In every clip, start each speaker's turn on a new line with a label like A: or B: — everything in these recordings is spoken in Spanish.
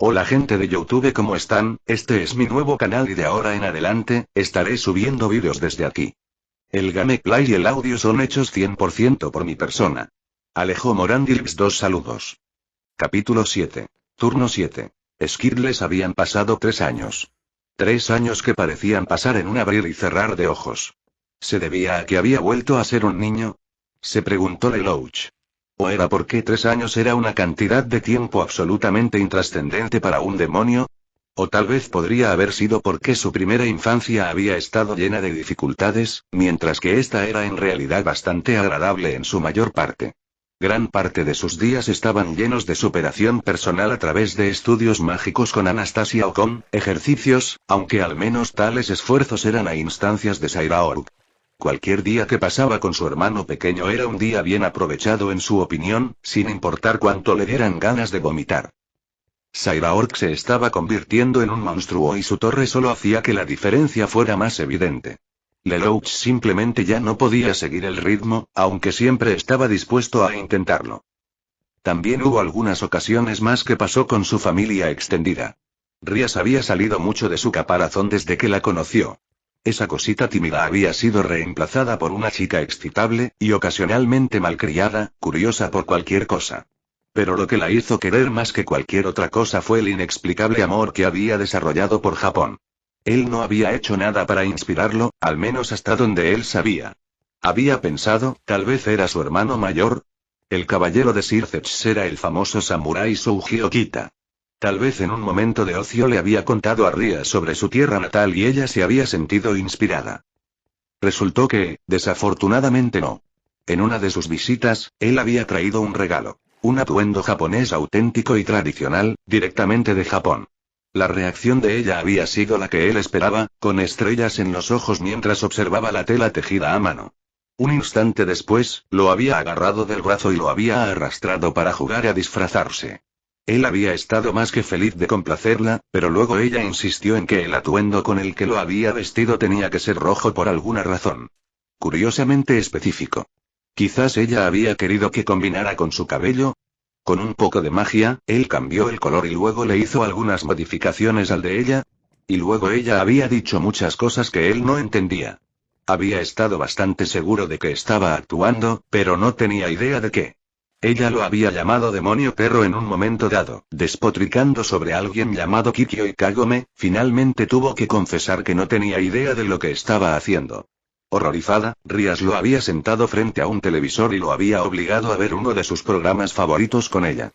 A: Hola gente de YouTube, ¿cómo están? Este es mi nuevo canal y de ahora en adelante, estaré subiendo vídeos desde aquí. El gameplay y el audio son hechos 100% por mi persona. Alejo Morandilx 2 saludos. Capítulo 7. Turno 7. Skidles habían pasado 3 años. 3 años que parecían pasar en un abrir y cerrar de ojos. ¿Se debía a que había vuelto a ser un niño? Se preguntó Lelouch. ¿O era porque 3 años era una cantidad de tiempo absolutamente intrascendente para un demonio? O tal vez podría haber sido porque su primera infancia había estado llena de dificultades, mientras que esta era en realidad bastante agradable en su mayor parte. Gran parte de sus días estaban llenos de superación personal a través de estudios mágicos con Anastasia o con ejercicios, aunque al menos tales esfuerzos eran a instancias de Sairaorg. Cualquier día que pasaba con su hermano pequeño era un día bien aprovechado en su opinión, sin importar cuánto le dieran ganas de vomitar. Sairaorg se estaba convirtiendo en un monstruo y su torre solo hacía que la diferencia fuera más evidente. Lelouch simplemente ya no podía seguir el ritmo, aunque siempre estaba dispuesto a intentarlo. También hubo algunas ocasiones más que pasó con su familia extendida. Rías había salido mucho de su caparazón desde que la conoció. Esa cosita tímida había sido reemplazada por una chica excitable, y ocasionalmente malcriada, curiosa por cualquier cosa. Pero lo que la hizo querer más que cualquier otra cosa fue el inexplicable amor que había desarrollado por Japón. Él no había hecho nada para inspirarlo, al menos hasta donde él sabía. Había pensado, tal vez era su hermano mayor. El caballero de Sircex era el famoso samurái Souji Okita. Tal vez en un momento de ocio le había contado a Ria sobre su tierra natal y ella se había sentido inspirada. Resultó que, desafortunadamente no. En una de sus visitas, él había traído un regalo. Un atuendo japonés auténtico y tradicional, directamente de Japón. La reacción de ella había sido la que él esperaba, con estrellas en los ojos mientras observaba la tela tejida a mano. Un instante después, lo había agarrado del brazo y lo había arrastrado para jugar a disfrazarse. Él había estado más que feliz de complacerla, pero luego ella insistió en que el atuendo con el que lo había vestido tenía que ser rojo por alguna razón. Curiosamente específico. Quizás ella había querido que combinara con su cabello. Con un poco de magia, él cambió el color y luego le hizo algunas modificaciones al de ella. Y luego ella había dicho muchas cosas que él no entendía. Había estado bastante seguro de que estaba actuando, pero no tenía idea de qué. Ella lo había llamado demonio perro en un momento dado, despotricando sobre alguien llamado Kikyo y Kagome. Finalmente tuvo que confesar que no tenía idea de lo que estaba haciendo. Horrorizada, Rías lo había sentado frente a un televisor y lo había obligado a ver uno de sus programas favoritos con ella.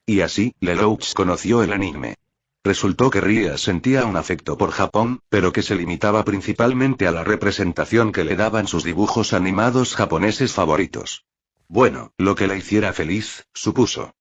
A: Y así, Lelouch conoció el anime. Resultó que Rías sentía un afecto por Japón, pero que se limitaba principalmente a la representación que le daban sus dibujos animados japoneses favoritos. Bueno, lo que la hiciera feliz, supuso.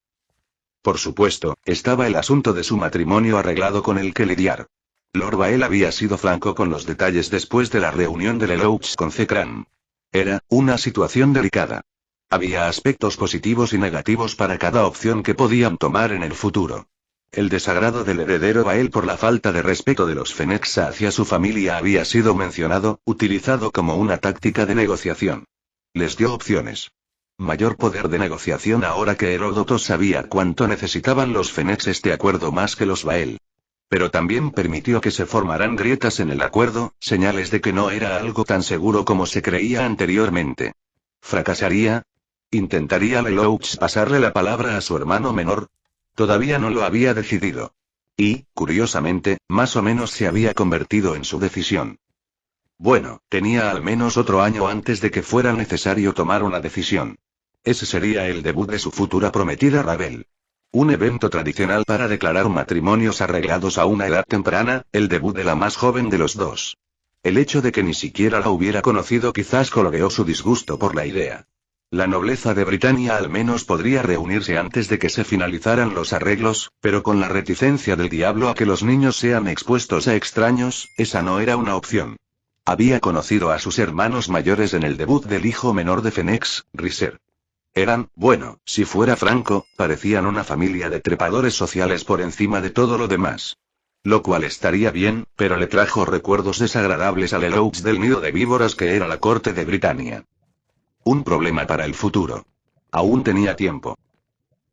A: Por supuesto, estaba el asunto de su matrimonio arreglado con el que lidiar. Lord Bael había sido franco con los detalles después de la reunión de Lelouch con Zekran. Era una situación delicada. Había aspectos positivos y negativos para cada opción que podían tomar en el futuro. El desagrado del heredero Bael por la falta de respeto de los Fennexa hacia su familia había sido mencionado, utilizado como una táctica de negociación. Les dio opciones. Mayor poder de negociación ahora que Heródoto sabía cuánto necesitaban los Fennex este acuerdo más que los Bael. Pero también permitió que se formaran grietas en el acuerdo, señales de que no era algo tan seguro como se creía anteriormente. ¿Fracasaría? ¿Intentaría Lelouch pasarle la palabra a su hermano menor? Todavía no lo había decidido. Y, curiosamente, más o menos se había convertido en su decisión. Bueno, tenía al menos otro año antes de que fuera necesario tomar una decisión. Ese sería el debut de su futura prometida Ravel. Un evento tradicional para declarar matrimonios arreglados a una edad temprana, el debut de la más joven de los dos. El hecho de que ni siquiera la hubiera conocido quizás coloreó su disgusto por la idea. La nobleza de Britania al menos podría reunirse antes de que se finalizaran los arreglos, pero con la reticencia del diablo a que los niños sean expuestos a extraños, esa no era una opción. Había conocido a sus hermanos mayores en el debut del hijo menor de Fennex, Riser. Eran, bueno, si fuera franco, parecían una familia de trepadores sociales por encima de todo lo demás. Lo cual estaría bien, pero le trajo recuerdos desagradables a Lelouch del nido de víboras que era la corte de Britania. Un problema para el futuro. Aún tenía tiempo.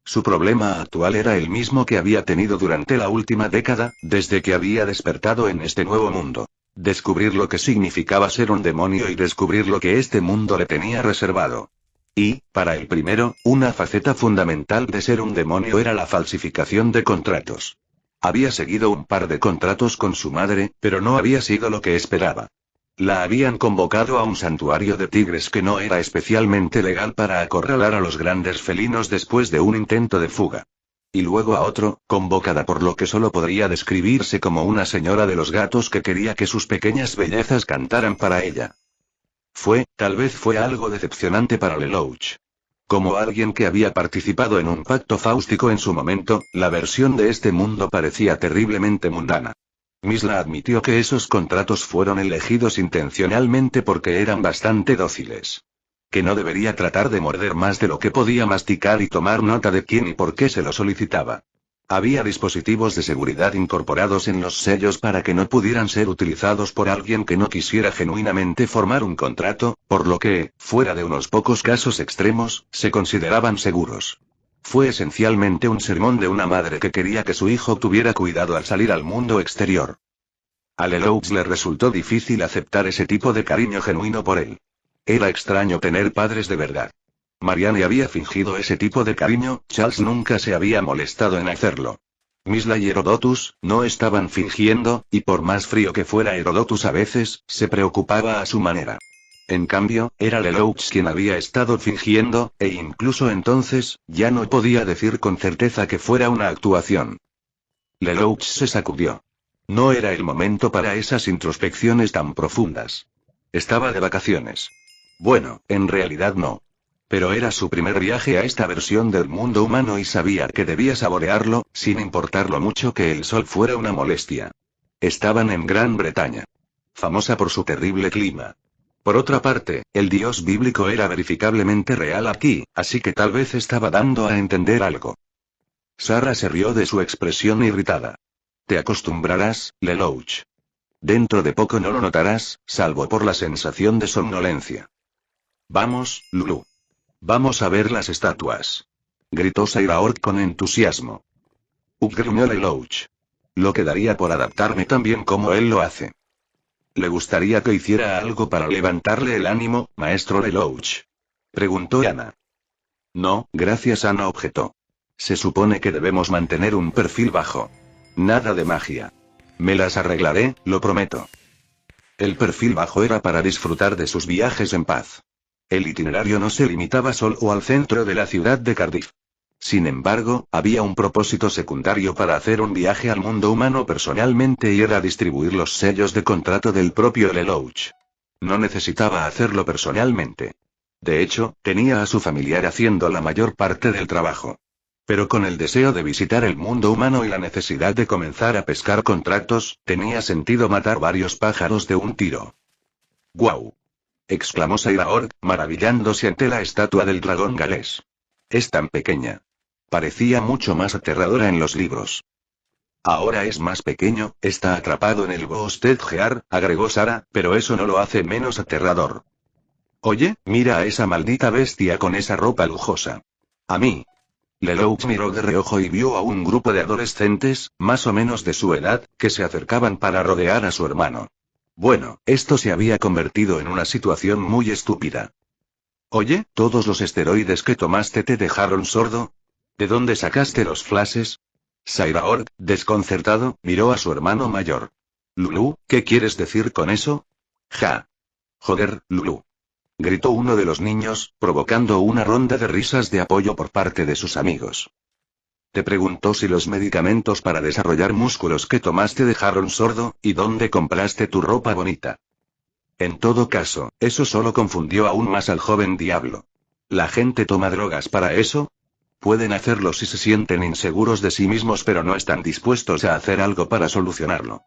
A: Su problema actual era el mismo que había tenido durante la última década, desde que había despertado en este nuevo mundo. Descubrir lo que significaba ser un demonio y descubrir lo que este mundo le tenía reservado. Y, para el primero, una faceta fundamental de ser un demonio era la falsificación de contratos. Había seguido un par de contratos con su madre, pero no había sido lo que esperaba. La habían convocado a un santuario de tigres que no era especialmente legal para acorralar a los grandes felinos después de un intento de fuga. Y luego a otro, convocada por lo que solo podría describirse como una señora de los gatos que quería que sus pequeñas bellezas cantaran para ella. Tal vez fue algo decepcionante para Lelouch. Como alguien que había participado en un pacto fáustico en su momento, la versión de este mundo parecía terriblemente mundana. Misla admitió que esos contratos fueron elegidos intencionalmente porque eran bastante dóciles. Que no debería tratar de morder más de lo que podía masticar y tomar nota de quién y por qué se lo solicitaba. Había dispositivos de seguridad incorporados en los sellos para que no pudieran ser utilizados por alguien que no quisiera genuinamente formar un contrato, por lo que, fuera de unos pocos casos extremos, se consideraban seguros. Fue esencialmente un sermón de una madre que quería que su hijo tuviera cuidado al salir al mundo exterior. A Lelouch le resultó difícil aceptar ese tipo de cariño genuino por él. Era extraño tener padres de verdad. Marianne había fingido ese tipo de cariño, Charles nunca se había molestado en hacerlo. Misla y Herodotus no estaban fingiendo, y por más frío que fuera Herodotus a veces, se preocupaba a su manera. En cambio, era Lelouch quien había estado fingiendo, e incluso entonces, ya no podía decir con certeza que fuera una actuación. Lelouch se sacudió. No era el momento para esas introspecciones tan profundas. Estaba de vacaciones. Bueno, en realidad no. Pero era su primer viaje a esta versión del mundo humano y sabía que debía saborearlo, sin importar lo mucho que el sol fuera una molestia. Estaban en Gran Bretaña. Famosa por su terrible clima. Por otra parte, el dios bíblico era verificablemente real aquí, así que tal vez estaba dando a entender algo. Sarah se rió de su expresión irritada. Te acostumbrarás, Lelouch. Dentro de poco no lo notarás, salvo por la sensación de somnolencia. Vamos, Lulu. Vamos a ver las estatuas. Gritó Sairaort con entusiasmo. Gruñó Lelouch. Lo que daría por adaptarme tan bien como él lo hace. ¿Le gustaría que hiciera algo para levantarle el ánimo, maestro Lelouch? Preguntó Ana. No, gracias, Ana objetó. Se supone que debemos mantener un perfil bajo. Nada de magia. Me las arreglaré, lo prometo. El perfil bajo era para disfrutar de sus viajes en paz. El itinerario no se limitaba solo al centro de la ciudad de Cardiff. Sin embargo, había un propósito secundario para hacer un viaje al mundo humano personalmente y era distribuir los sellos de contrato del propio Lelouch. No necesitaba hacerlo personalmente. De hecho, tenía a su familiar haciendo la mayor parte del trabajo. Pero con el deseo de visitar el mundo humano y la necesidad de comenzar a pescar contratos, tenía sentido matar varios pájaros de un tiro. ¡Guau! Exclamó Sairaort, maravillándose ante la estatua del dragón galés. Es tan pequeña. Parecía mucho más aterradora en los libros. Ahora es más pequeño, está atrapado en el Ghosted Gear, agregó Sarah, pero eso no lo hace menos aterrador. Oye, mira a esa maldita bestia con esa ropa lujosa. A mí. Lelouch miró de reojo y vio a un grupo de adolescentes, más o menos de su edad, que se acercaban para rodear a su hermano. Bueno, esto se había convertido en una situación muy estúpida. Oye, ¿todos los esteroides que tomaste te dejaron sordo? ¿De dónde sacaste los flashes? Sairaort, desconcertado, miró a su hermano mayor. Lulu, ¿qué quieres decir con eso? Ja. Joder, Lulu. Gritó uno de los niños, provocando una ronda de risas de apoyo por parte de sus amigos. Te preguntó si los medicamentos para desarrollar músculos que tomaste dejaron sordo, y dónde compraste tu ropa bonita. En todo caso, eso solo confundió aún más al joven diablo. ¿La gente toma drogas para eso? Pueden hacerlo si se sienten inseguros de sí mismos pero no están dispuestos a hacer algo para solucionarlo.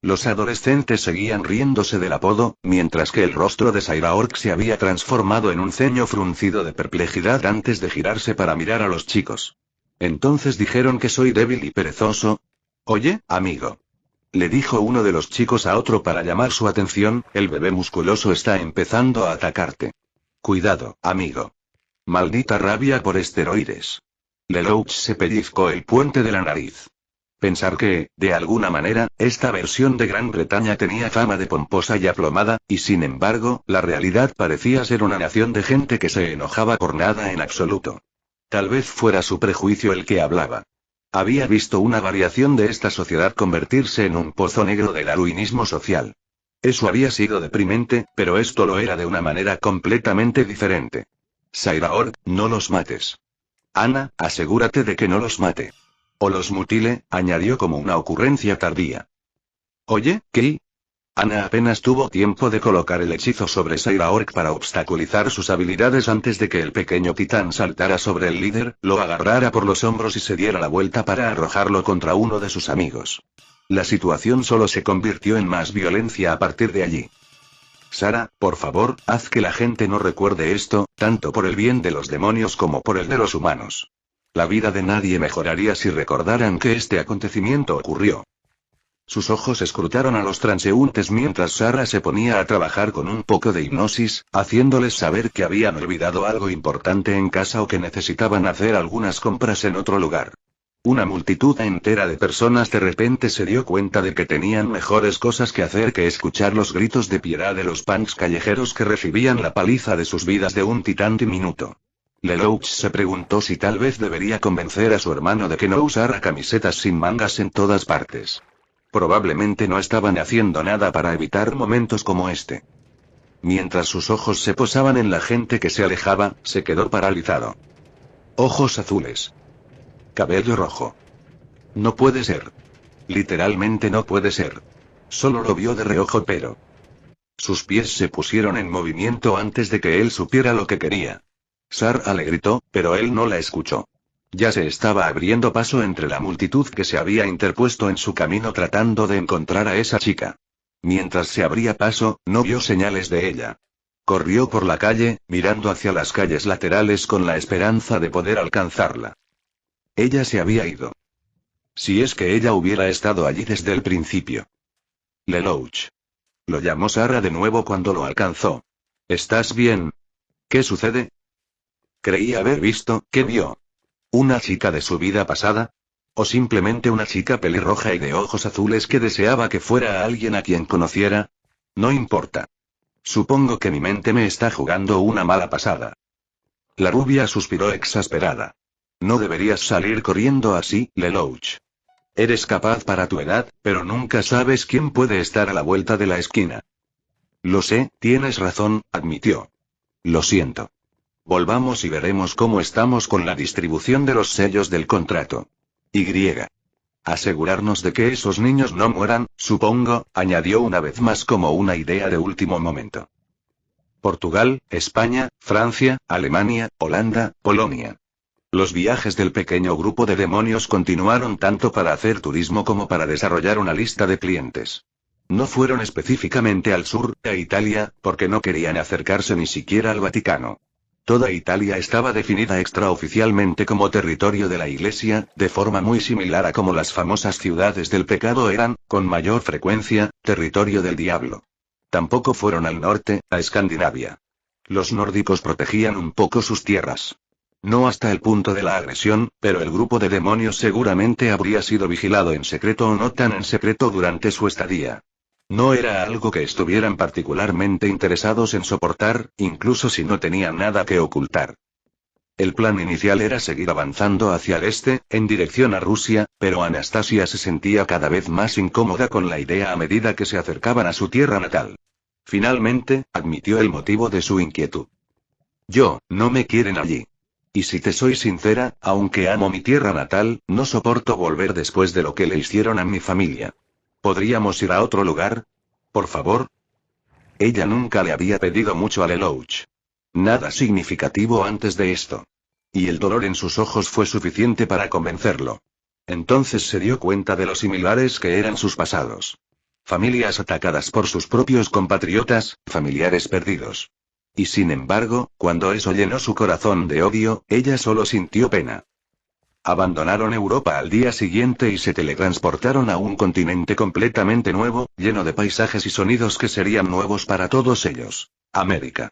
A: Los adolescentes seguían riéndose del apodo, mientras que el rostro de Sairaort se había transformado en un ceño fruncido de perplejidad antes de girarse para mirar a los chicos. Entonces dijeron que soy débil y perezoso. Oye, amigo. Le dijo uno de los chicos a otro para llamar su atención, el bebé musculoso está empezando a atacarte. Cuidado, amigo. Maldita rabia por esteroides. Lelouch se pellizcó el puente de la nariz. Pensar que, de alguna manera, esta versión de Gran Bretaña tenía fama de pomposa y aplomada, y sin embargo, la realidad parecía ser una nación de gente que se enojaba por nada en absoluto. Tal vez fuera su prejuicio el que hablaba. Había visto una variación de esta sociedad convertirse en un pozo negro del arruinismo social. Eso había sido deprimente, pero esto lo era de una manera completamente diferente. Sairaor, no los mates. Ana, asegúrate de que no los mate. O los mutile, añadió como una ocurrencia tardía. Oye, ¿qué? Ana apenas tuvo tiempo de colocar el hechizo sobre Sairaork para obstaculizar sus habilidades antes de que el pequeño titán saltara sobre el líder, lo agarrara por los hombros y se diera la vuelta para arrojarlo contra uno de sus amigos. La situación solo se convirtió en más violencia a partir de allí. Sara, por favor, haz que la gente no recuerde esto, tanto por el bien de los demonios como por el de los humanos. La vida de nadie mejoraría si recordaran que este acontecimiento ocurrió. Sus ojos escrutaron a los transeúntes mientras Sara se ponía a trabajar con un poco de hipnosis, haciéndoles saber que habían olvidado algo importante en casa o que necesitaban hacer algunas compras en otro lugar. Una multitud entera de personas de repente se dio cuenta de que tenían mejores cosas que hacer que escuchar los gritos de piedad de los punks callejeros que recibían la paliza de sus vidas de un titán diminuto. Lelouch se preguntó si tal vez debería convencer a su hermano de que no usara camisetas sin mangas en todas partes. Probablemente no estaban haciendo nada para evitar momentos como este. Mientras sus ojos se posaban en la gente que se alejaba, se quedó paralizado. Ojos azules. Cabello rojo. No puede ser. Literalmente no puede ser. Solo lo vio de reojo pero... Sus pies se pusieron en movimiento antes de que él supiera lo que quería. Sara le gritó, pero él no la escuchó. Ya se estaba abriendo paso entre la multitud que se había interpuesto en su camino tratando de encontrar a esa chica. Mientras se abría paso, no vio señales de ella. Corrió por la calle, mirando hacia las calles laterales con la esperanza de poder alcanzarla. Ella se había ido. Si es que ella hubiera estado allí desde el principio. Lelouch. Lo llamó Sara de nuevo cuando lo alcanzó. ¿Estás bien? ¿Qué sucede? Creí haber visto, ¿qué vio? ¿Una chica de su vida pasada? ¿O simplemente una chica pelirroja y de ojos azules que deseaba que fuera alguien a quien conociera? No importa. Supongo que mi mente me está jugando una mala pasada. La rubia suspiró exasperada. No deberías salir corriendo así, Lelouch. Eres capaz para tu edad, pero nunca sabes quién puede estar a la vuelta de la esquina. Lo sé, tienes razón, admitió. Lo siento. Volvamos y veremos cómo estamos con la distribución de los sellos del contrato. Y. Asegurarnos de que esos niños no mueran, supongo, añadió una vez más como una idea de último momento. Portugal, España, Francia, Alemania, Holanda, Polonia. Los viajes del pequeño grupo de demonios continuaron tanto para hacer turismo como para desarrollar una lista de clientes. No fueron específicamente al sur, a Italia, porque no querían acercarse ni siquiera al Vaticano. Toda Italia estaba definida extraoficialmente como territorio de la Iglesia, de forma muy similar a como las famosas ciudades del pecado eran, con mayor frecuencia, territorio del diablo. Tampoco fueron al norte, a Escandinavia. Los nórdicos protegían un poco sus tierras. No hasta el punto de la agresión, pero el grupo de demonios seguramente habría sido vigilado en secreto o no tan en secreto durante su estadía. No era algo que estuvieran particularmente interesados en soportar, incluso si no tenían nada que ocultar. El plan inicial era seguir avanzando hacia el este, en dirección a Rusia, pero Anastasia se sentía cada vez más incómoda con la idea a medida que se acercaban a su tierra natal. Finalmente, admitió el motivo de su inquietud. No me quieren allí. Y si te soy sincera, aunque amo mi tierra natal, no soporto volver después de lo que le hicieron a mi familia. ¿Podríamos ir a otro lugar? Por favor. Ella nunca le había pedido mucho a Lelouch. Nada significativo antes de esto. Y el dolor en sus ojos fue suficiente para convencerlo. Entonces se dio cuenta de lo similares que eran sus pasados. Familias atacadas por sus propios compatriotas, familiares perdidos. Y sin embargo, cuando eso llenó su corazón de odio, ella solo sintió pena. Abandonaron Europa al día siguiente y se teletransportaron a un continente completamente nuevo, lleno de paisajes y sonidos que serían nuevos para todos ellos. América.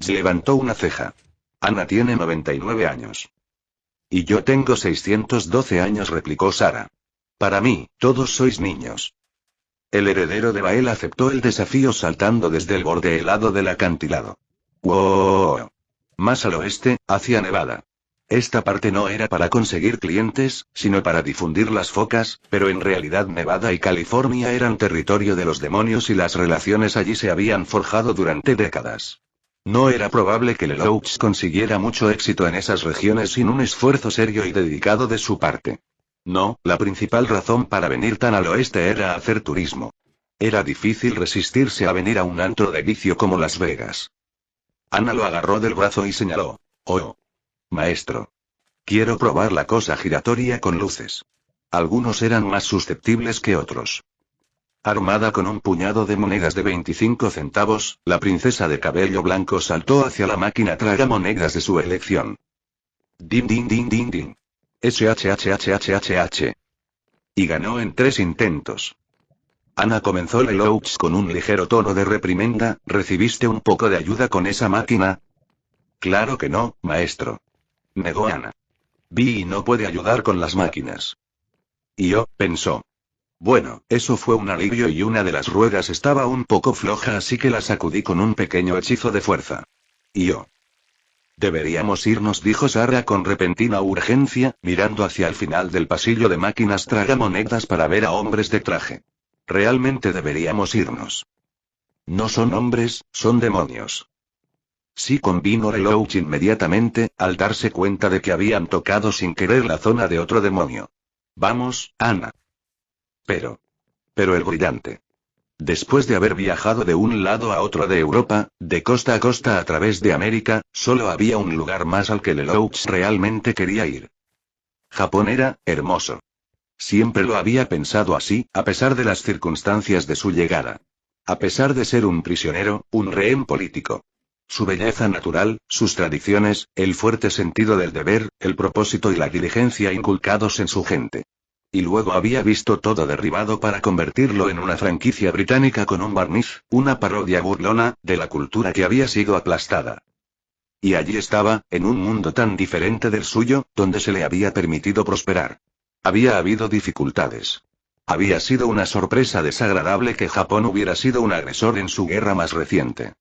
A: Lelouch levantó una ceja. Ana tiene 99 años. Y yo tengo 612 años, replicó Sara. Para mí, todos sois niños. El heredero de Bael aceptó el desafío saltando desde el borde helado del acantilado. ¡Wow! Más al oeste, hacia Nevada. Esta parte no era para conseguir clientes, sino para difundir las focas, pero en realidad Nevada y California eran territorio de los demonios y las relaciones allí se habían forjado durante décadas. No era probable que Lelouch consiguiera mucho éxito en esas regiones sin un esfuerzo serio y dedicado de su parte. No, la principal razón para venir tan al oeste era hacer turismo. Era difícil resistirse a venir a un antro de vicio como Las Vegas. Ana lo agarró del brazo y señaló. Oh. Maestro. Quiero probar la cosa giratoria con luces. Algunos eran más susceptibles que otros. Armada con un puñado de monedas de 25 centavos, la princesa de cabello blanco saltó hacia la máquina tragamonedas de su elección. Din din din din din. SHHHHH. Y ganó en 3 intentos. Ana, comenzó Lelouch con un ligero tono de reprimenda, ¿recibiste un poco de ayuda con esa máquina? Claro que no, maestro. Negó Ana. Vi no puede ayudar con las máquinas. Y yo, pensó. Bueno, eso fue un alivio y una de las ruedas estaba un poco floja, así que la sacudí con un pequeño hechizo de fuerza. Y yo. Deberíamos irnos, dijo Sara con repentina urgencia, mirando hacia el final del pasillo de máquinas tragamonedas para ver a hombres de traje. Realmente deberíamos irnos. No son hombres, son demonios. Sí, convino Lelouch inmediatamente, al darse cuenta de que habían tocado sin querer la zona de otro demonio. Vamos, Ana. Pero el brillante. Después de haber viajado de un lado a otro de Europa, de costa a costa a través de América, solo había un lugar más al que Lelouch realmente quería ir. Japón era hermoso. Siempre lo había pensado así, a pesar de las circunstancias de su llegada. A pesar de ser un prisionero, un rehén político. Su belleza natural, sus tradiciones, el fuerte sentido del deber, el propósito y la diligencia inculcados en su gente. Y luego había visto todo derribado para convertirlo en una franquicia británica con un barniz, una parodia burlona, de la cultura que había sido aplastada. Y allí estaba, en un mundo tan diferente del suyo, donde se le había permitido prosperar. Había habido dificultades. Había sido una sorpresa desagradable que Japón hubiera sido un agresor en su guerra más reciente.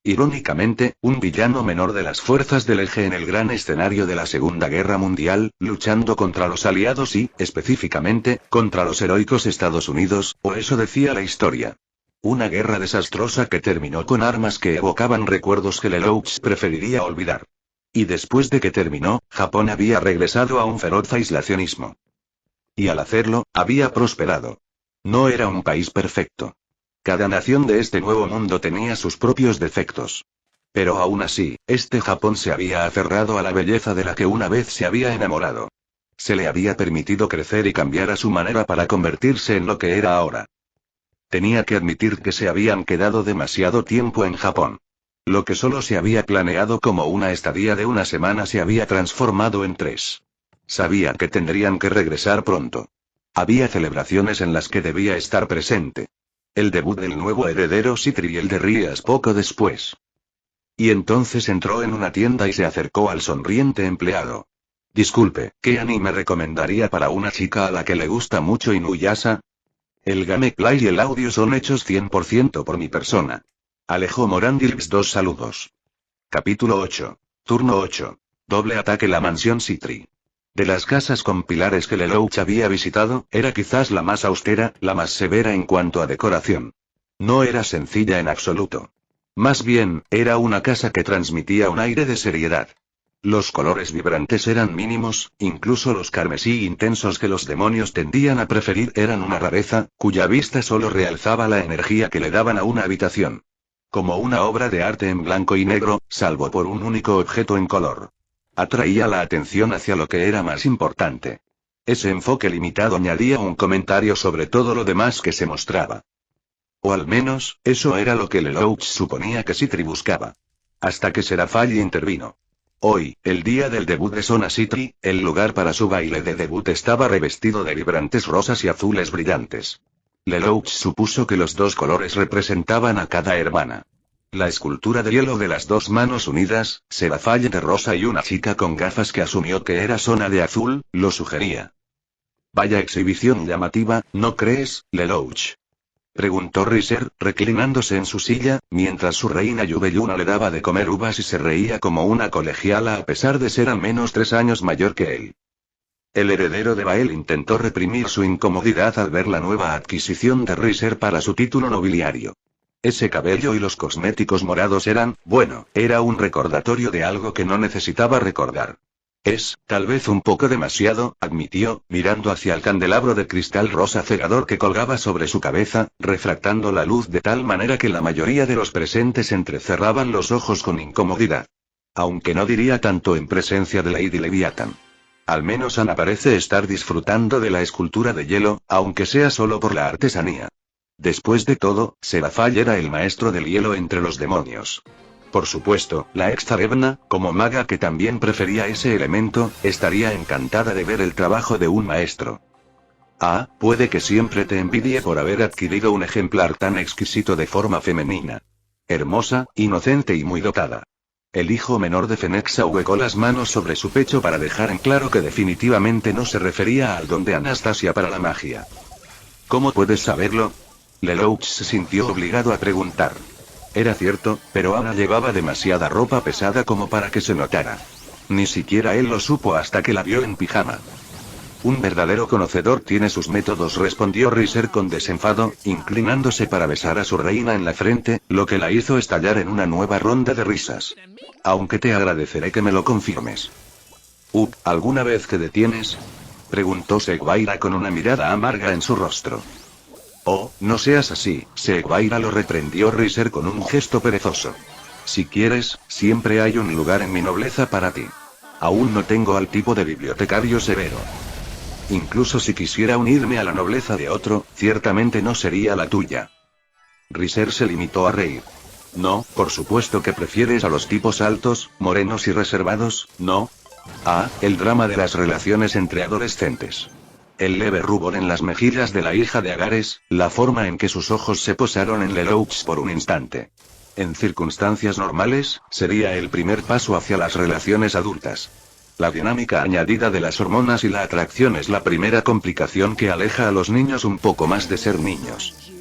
A: Irónicamente, un villano menor de las fuerzas del Eje en el gran escenario de la Segunda Guerra Mundial, luchando contra los aliados y, específicamente, contra los heroicos Estados Unidos, o eso decía la historia. Una guerra desastrosa que terminó con armas que evocaban recuerdos que Lelouch preferiría olvidar. Y después de que terminó, Japón había regresado a un feroz aislacionismo. Y al hacerlo, había prosperado. No era un país perfecto. Cada nación de este nuevo mundo tenía sus propios defectos. Pero aún así, este Japón se había aferrado a la belleza de la que una vez se había enamorado. Se le había permitido crecer y cambiar a su manera para convertirse en lo que era ahora. Tenía que admitir que se habían quedado demasiado tiempo en Japón. Lo que solo se había planeado como una estadía de una semana se había transformado en 3. Sabía que tendrían que regresar pronto. Había celebraciones en las que debía estar presente. El debut del nuevo heredero Citri y el de Rías poco después. Y entonces entró en una tienda y se acercó al sonriente empleado. Disculpe, ¿qué anime recomendaría para una chica a la que le gusta mucho Inuyasha? El gameplay y el audio son hechos 100% por mi persona. Alejo Morandilx 2 saludos. Capítulo 8. Turno 8. Doble ataque la mansión Citri. De las casas con pilares que Lelouch había visitado, era quizás la más austera, la más severa en cuanto a decoración. No era sencilla en absoluto. Más bien, era una casa que transmitía un aire de seriedad. Los colores vibrantes eran mínimos, incluso los carmesí intensos que los demonios tendían a preferir eran una rareza, cuya vista solo realzaba la energía que le daban a una habitación. Como una obra de arte en blanco y negro, salvo por un único objeto en color. Atraía la atención hacia lo que era más importante. Ese enfoque limitado añadía un comentario sobre todo lo demás que se mostraba. O al menos, eso era lo que Lelouch suponía que Citri buscaba. Hasta que Serafall intervino. Hoy, el día del debut de Sona Citri, el lugar para su baile de debut estaba revestido de vibrantes rosas y azules brillantes. Lelouch supuso que los dos colores representaban a cada hermana. La escultura de hielo de las dos manos unidas, Serafall de rosa y una chica con gafas que asumió que era Sona de azul, lo sugería. Vaya exhibición llamativa, ¿no crees, Lelouch? Preguntó Riser, reclinándose en su silla, mientras su reina Yubeluna le daba de comer uvas y se reía como una colegiala a pesar de ser al menos 3 años mayor que él. El heredero de Bael intentó reprimir su incomodidad al ver la nueva adquisición de Riser para su título nobiliario. Ese cabello y los cosméticos morados eran, bueno, era un recordatorio de algo que no necesitaba recordar. Es, tal vez un poco demasiado, admitió, mirando hacia el candelabro de cristal rosa cegador que colgaba sobre su cabeza, refractando la luz de tal manera que la mayoría de los presentes entrecerraban los ojos con incomodidad. Aunque no diría tanto en presencia de Lady Leviathan. Al menos Ana parece estar disfrutando de la escultura de hielo, aunque sea solo por la artesanía. Después de todo, Serafall era el maestro del hielo entre los demonios. Por supuesto, la ex Zarebna, como maga que también prefería ese elemento, estaría encantada de ver el trabajo de un maestro. Ah, puede que siempre te envidie por haber adquirido un ejemplar tan exquisito de forma femenina. Hermosa, inocente y muy dotada. El hijo menor de Fennexa huecó las manos sobre su pecho para dejar en claro que definitivamente no se refería al don de Anastasia para la magia. ¿Cómo puedes saberlo? Lelouch se sintió obligado a preguntar. Era cierto, pero Ana llevaba demasiada ropa pesada como para que se notara. Ni siquiera él lo supo hasta que la vio en pijama. Un verdadero conocedor tiene sus métodos, respondió Riser con desenfado, inclinándose para besar a su reina en la frente, lo que la hizo estallar en una nueva ronda de risas. Aunque te agradeceré que me lo confirmes. ¿Alguna vez te detienes? Preguntó Seguaira con una mirada amarga en su rostro. Oh, no seas así, Seguaira, lo reprendió Riser con un gesto perezoso. Si quieres, siempre hay un lugar en mi nobleza para ti. Aún no tengo al tipo de bibliotecario severo. Incluso si quisiera unirme a la nobleza de otro, ciertamente no sería la tuya. Riser se limitó a reír. No, por supuesto que prefieres a los tipos altos, morenos y reservados, ¿no? Ah, el drama de las relaciones entre adolescentes. El leve rubor en las mejillas de la hija de Agares, la forma en que sus ojos se posaron en Lelouch por un instante. En circunstancias normales, sería el primer paso hacia las relaciones adultas. La dinámica añadida de las hormonas y la atracción es la primera complicación que aleja a los niños un poco más de ser niños.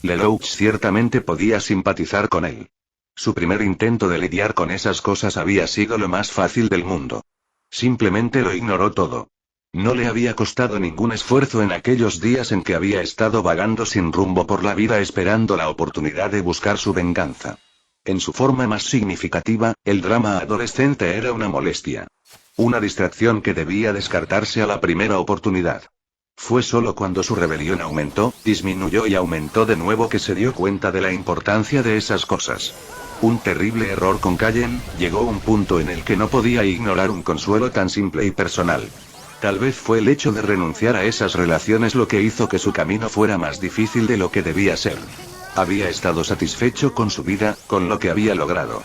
A: Lelouch ciertamente podía simpatizar con él. Su primer intento de lidiar con esas cosas había sido lo más fácil del mundo. Simplemente lo ignoró todo. No le había costado ningún esfuerzo en aquellos días en que había estado vagando sin rumbo por la vida esperando la oportunidad de buscar su venganza. En su forma más significativa, el drama adolescente era una molestia. Una distracción que debía descartarse a la primera oportunidad. Fue solo cuando su rebelión aumentó, disminuyó y aumentó de nuevo que se dio cuenta de la importancia de esas cosas. Un terrible error con Callen, llegó un punto en el que no podía ignorar un consuelo tan simple y personal. Tal vez fue el hecho de renunciar a esas relaciones lo que hizo que su camino fuera más difícil de lo que debía ser. Había estado satisfecho con su vida, con lo que había logrado.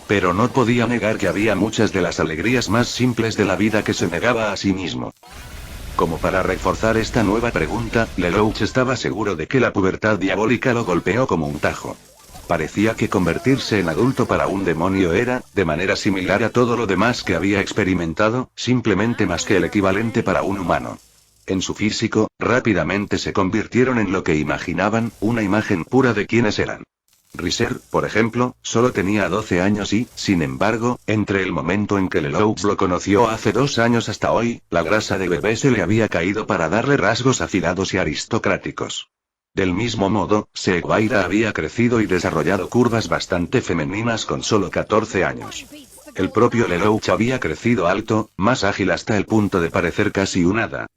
A: Pero no podía negar que había muchas de las alegrías más simples de la vida que se negaba a sí mismo. Como para reforzar esta nueva pregunta, Lelouch estaba seguro de que la pubertad diabólica lo golpeó como un tajo. Parecía que convertirse en adulto para un demonio era, de manera similar a todo lo demás que había experimentado, simplemente más que el equivalente para un humano. En su físico, rápidamente se convirtieron en lo que imaginaban, una imagen pura de quienes eran. Riser, por ejemplo, solo tenía 12 años y, sin embargo, entre el momento en que Lelouch lo conoció hace 2 años hasta hoy, la grasa de bebé se le había caído para darle rasgos afilados y aristocráticos. Del mismo modo, Seguaira había crecido y desarrollado curvas bastante femeninas con solo 14 años. El propio Lelouch había crecido alto, más ágil hasta el punto de parecer casi un hada.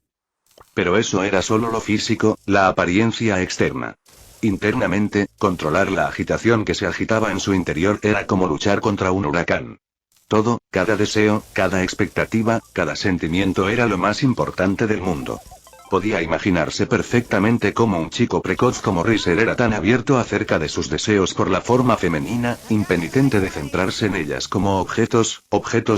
A: Pero eso era solo lo físico, la apariencia externa. Internamente, controlar la agitación que se agitaba en su interior era como luchar contra un huracán. Todo, cada deseo, cada expectativa, cada sentimiento era lo más importante del mundo. Podía imaginarse perfectamente cómo un chico precoz como Riser era tan abierto acerca de sus deseos por la forma femenina, impenitente de centrarse en ellas como objetos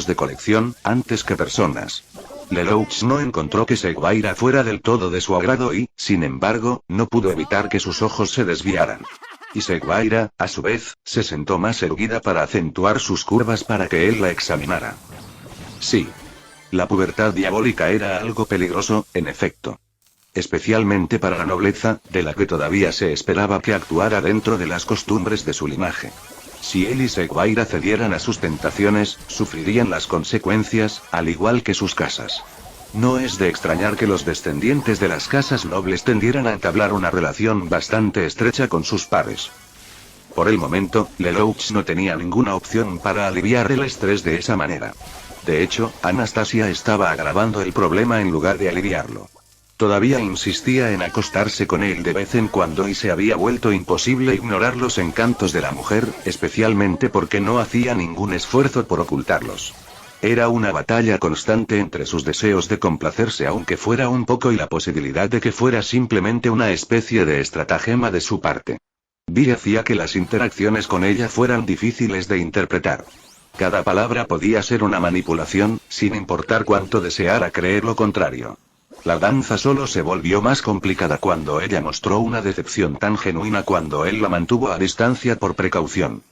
A: de colección, antes que personas. Lelouch no encontró que Seguaira fuera del todo de su agrado y, sin embargo, no pudo evitar que sus ojos se desviaran. Y Seguaira, a su vez, se sentó más erguida para acentuar sus curvas para que él la examinara. Sí. La pubertad diabólica era algo peligroso, en efecto. Especialmente para la nobleza, de la que todavía se esperaba que actuara dentro de las costumbres de su linaje. Si él y Seguaira cedieran a sus tentaciones, sufrirían las consecuencias, al igual que sus casas. No es de extrañar que los descendientes de las casas nobles tendieran a entablar una relación bastante estrecha con sus pares. Por el momento, Lelouch no tenía ninguna opción para aliviar el estrés de esa manera. De hecho, Anastasia estaba agravando el problema en lugar de aliviarlo. Todavía insistía en acostarse con él de vez en cuando y se había vuelto imposible ignorar los encantos de la mujer, especialmente porque no hacía ningún esfuerzo por ocultarlos. Era una batalla constante entre sus deseos de complacerse aunque fuera un poco y la posibilidad de que fuera simplemente una especie de estratagema de su parte. Vi hacía que las interacciones con ella fueran difíciles de interpretar. Cada palabra podía ser una manipulación, sin importar cuánto deseara creer lo contrario. La danza solo se volvió más complicada cuando ella mostró una decepción tan genuina cuando él la mantuvo a distancia por precaución.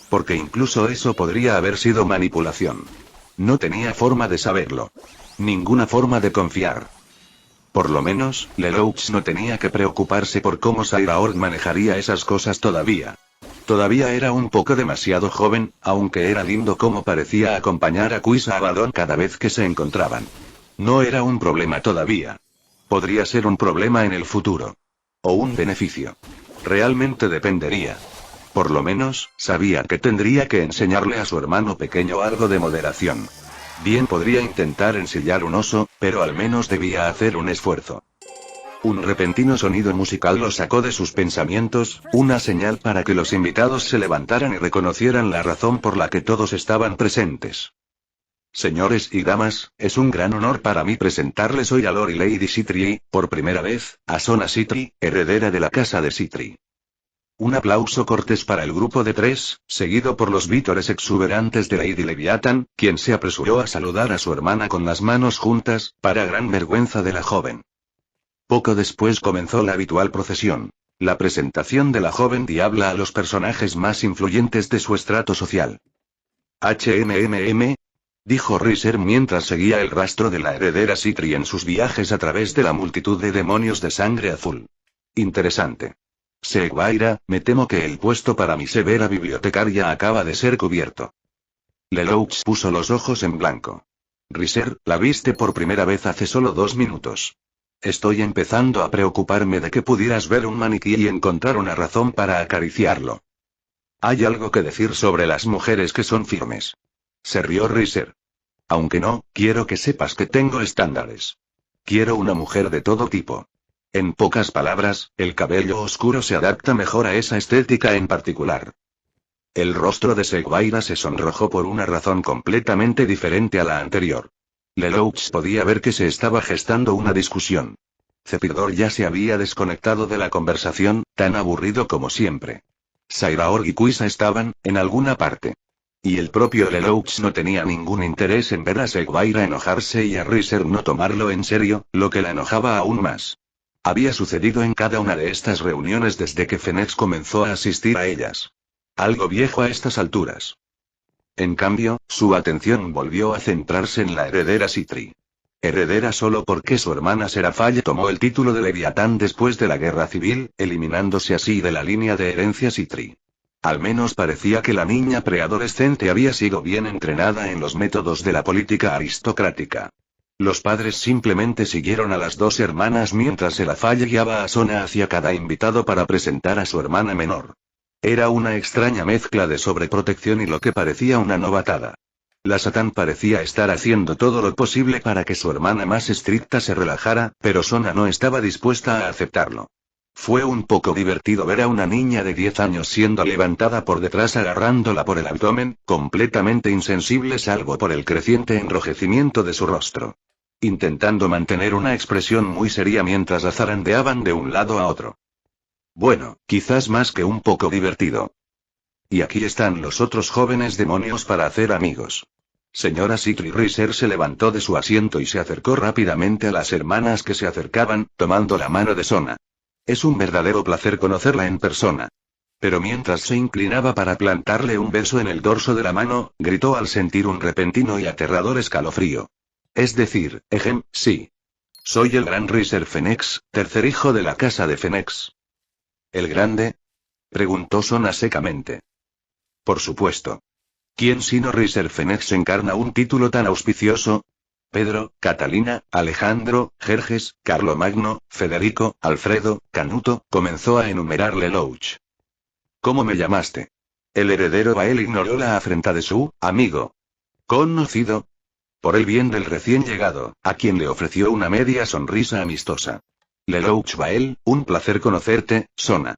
A: Porque incluso eso podría haber sido manipulación. No tenía forma de saberlo. Ninguna forma de confiar. Por lo menos, Lelouch no tenía que preocuparse por cómo Saira Ord manejaría esas cosas todavía. Todavía era un poco demasiado joven, aunque era lindo cómo parecía acompañar a Quis a Abaddon cada vez que se encontraban. No era un problema todavía. Podría ser un problema en el futuro. O un beneficio. Realmente dependería. Por lo menos, sabía que tendría que enseñarle a su hermano pequeño algo de moderación. Bien podría intentar ensillar un oso, pero al menos debía hacer un esfuerzo. Un repentino sonido musical lo sacó de sus pensamientos, una señal para que los invitados se levantaran y reconocieran la razón por la que todos estaban presentes. Señores y damas, es un gran honor para mí presentarles hoy a Lord y Lady Sitri y, por primera vez, a Sona Sitri, heredera de la casa de Sitri. Un aplauso cortés para el grupo de 3, seguido por los vítores exuberantes de Lady Leviathan, quien se apresuró a saludar a su hermana con las manos juntas, para gran vergüenza de la joven. Poco después comenzó la habitual procesión. La presentación de la joven diabla a los personajes más influyentes de su estrato social. HMMM, dijo Riser mientras seguía el rastro de la heredera Citri en sus viajes a través de la multitud de demonios de sangre azul. Interesante. Seguaira, me temo que el puesto para mi severa bibliotecaria acaba de ser cubierto. Lelouch puso los ojos en blanco. Riser, la viste por primera vez hace solo 2 minutos. Estoy empezando a preocuparme de que pudieras ver un maniquí y encontrar una razón para acariciarlo. Hay algo que decir sobre las mujeres que son firmes. Se rió Riser. Aunque no, quiero que sepas que tengo estándares. Quiero una mujer de todo tipo. En pocas palabras, el cabello oscuro se adapta mejor a esa estética en particular. El rostro de Seguaira se sonrojó por una razón completamente diferente a la anterior. Lelouch podía ver que se estaba gestando una discusión. Cepidor ya se había desconectado de la conversación, tan aburrido como siempre. Sairaorg y Quisa estaban, en alguna parte. Y el propio Lelouch no tenía ningún interés en ver a Seguaira enojarse y a Riser no tomarlo en serio, lo que la enojaba aún más. Había sucedido en cada una de estas reuniones desde que Fenix comenzó a asistir a ellas. Algo viejo a estas alturas. En cambio, su atención volvió a centrarse en la heredera Citri. Heredera solo porque su hermana Seraphale tomó el título de Leviatán después de la guerra civil, eliminándose así de la línea de herencia Citri. Al menos parecía que la niña preadolescente había sido bien entrenada en los métodos de la política aristocrática. Los padres simplemente siguieron a las 2 hermanas mientras Seraphale guiaba a Sona hacia cada invitado para presentar a su hermana menor. Era una extraña mezcla de sobreprotección y lo que parecía una novatada. La Satán parecía estar haciendo todo lo posible para que su hermana más estricta se relajara, pero Sona no estaba dispuesta a aceptarlo. Fue un poco divertido ver a una niña de 10 años siendo levantada por detrás agarrándola por el abdomen, completamente insensible salvo por el creciente enrojecimiento de su rostro. Intentando mantener una expresión muy seria mientras la zarandeaban de un lado a otro. Bueno, quizás más que un poco divertido. Y aquí están los otros jóvenes demonios para hacer amigos. Señora Citri. Riser se levantó de su asiento y se acercó rápidamente a las hermanas que se acercaban, tomando la mano de Sona. Es un verdadero placer conocerla en persona. Pero mientras se inclinaba para plantarle un beso en el dorso de la mano, gritó al sentir un repentino y aterrador escalofrío. Es decir, sí. Soy el gran Riser Fenix, tercer hijo de la casa de Fenix. ¿El grande? Preguntó Sona secamente. Por supuesto. ¿Quién sino Riser Fenix encarna un título tan auspicioso? Pedro, Catalina, Alejandro, Jerjes, Carlomagno, Federico, Alfredo, Canuto, comenzó a enumerar Lelouch. ¿Cómo me llamaste? El heredero Bael ignoró la afrenta de su amigo conocido. Por el bien del recién llegado, a quien le ofreció una media sonrisa amistosa. Lelouch Bael, un placer conocerte, Sona.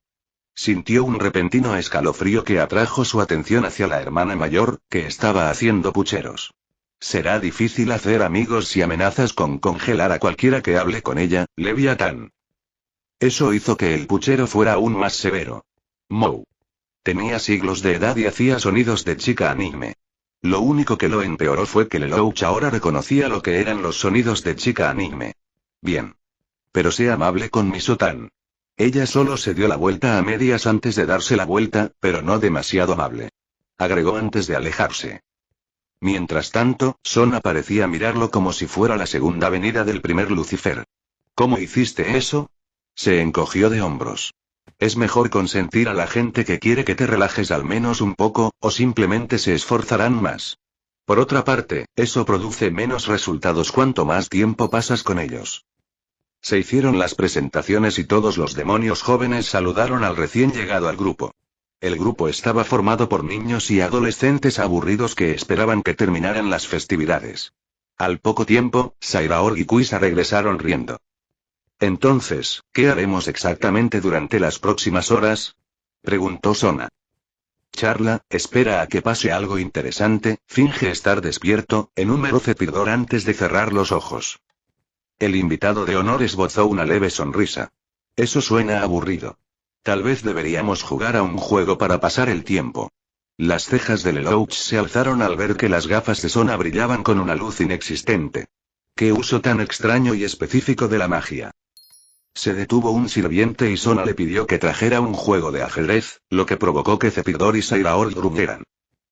A: Sintió un repentino escalofrío que atrajo su atención hacia la hermana mayor, que estaba haciendo pucheros. Será difícil hacer amigos si amenazas con congelar a cualquiera que hable con ella, Leviatán. Eso hizo que el puchero fuera aún más severo. Mou. Tenía siglos de edad y hacía sonidos de chica anime. Lo único que lo empeoró fue que Lelouch ahora reconocía lo que eran los sonidos de chica anime. Bien. Pero sé amable con mi Sotán. Ella solo se dio la vuelta a medias antes de darse la vuelta, pero no demasiado amable. Agregó antes de alejarse. Mientras tanto, Sona parecía mirarlo como si fuera la segunda venida del primer Lucifer. ¿Cómo hiciste eso? Se encogió de hombros. Es mejor consentir a la gente que quiere que te relajes al menos un poco, o simplemente se esforzarán más. Por otra parte, eso produce menos resultados cuanto más tiempo pasas con ellos. Se hicieron las presentaciones y todos los demonios jóvenes saludaron al recién llegado al grupo. El grupo estaba formado por niños y adolescentes aburridos que esperaban que terminaran las festividades. Al poco tiempo, Sairaorg y Quisa regresaron riendo. Entonces, ¿qué haremos exactamente durante las próximas horas? Preguntó Sona. Charla, espera a que pase algo interesante, finge estar despierto, enumeró Cepidor antes de cerrar los ojos. El invitado de honor esbozó una leve sonrisa. Eso suena aburrido. Tal vez deberíamos jugar a un juego para pasar el tiempo. Las cejas de Lelouch se alzaron al ver que las gafas de Sona brillaban con una luz inexistente. ¡Qué uso tan extraño y específico de la magia! Se detuvo un sirviente y Sona le pidió que trajera un juego de ajedrez, lo que provocó que Zephyrdor y Sairaor gruñeran.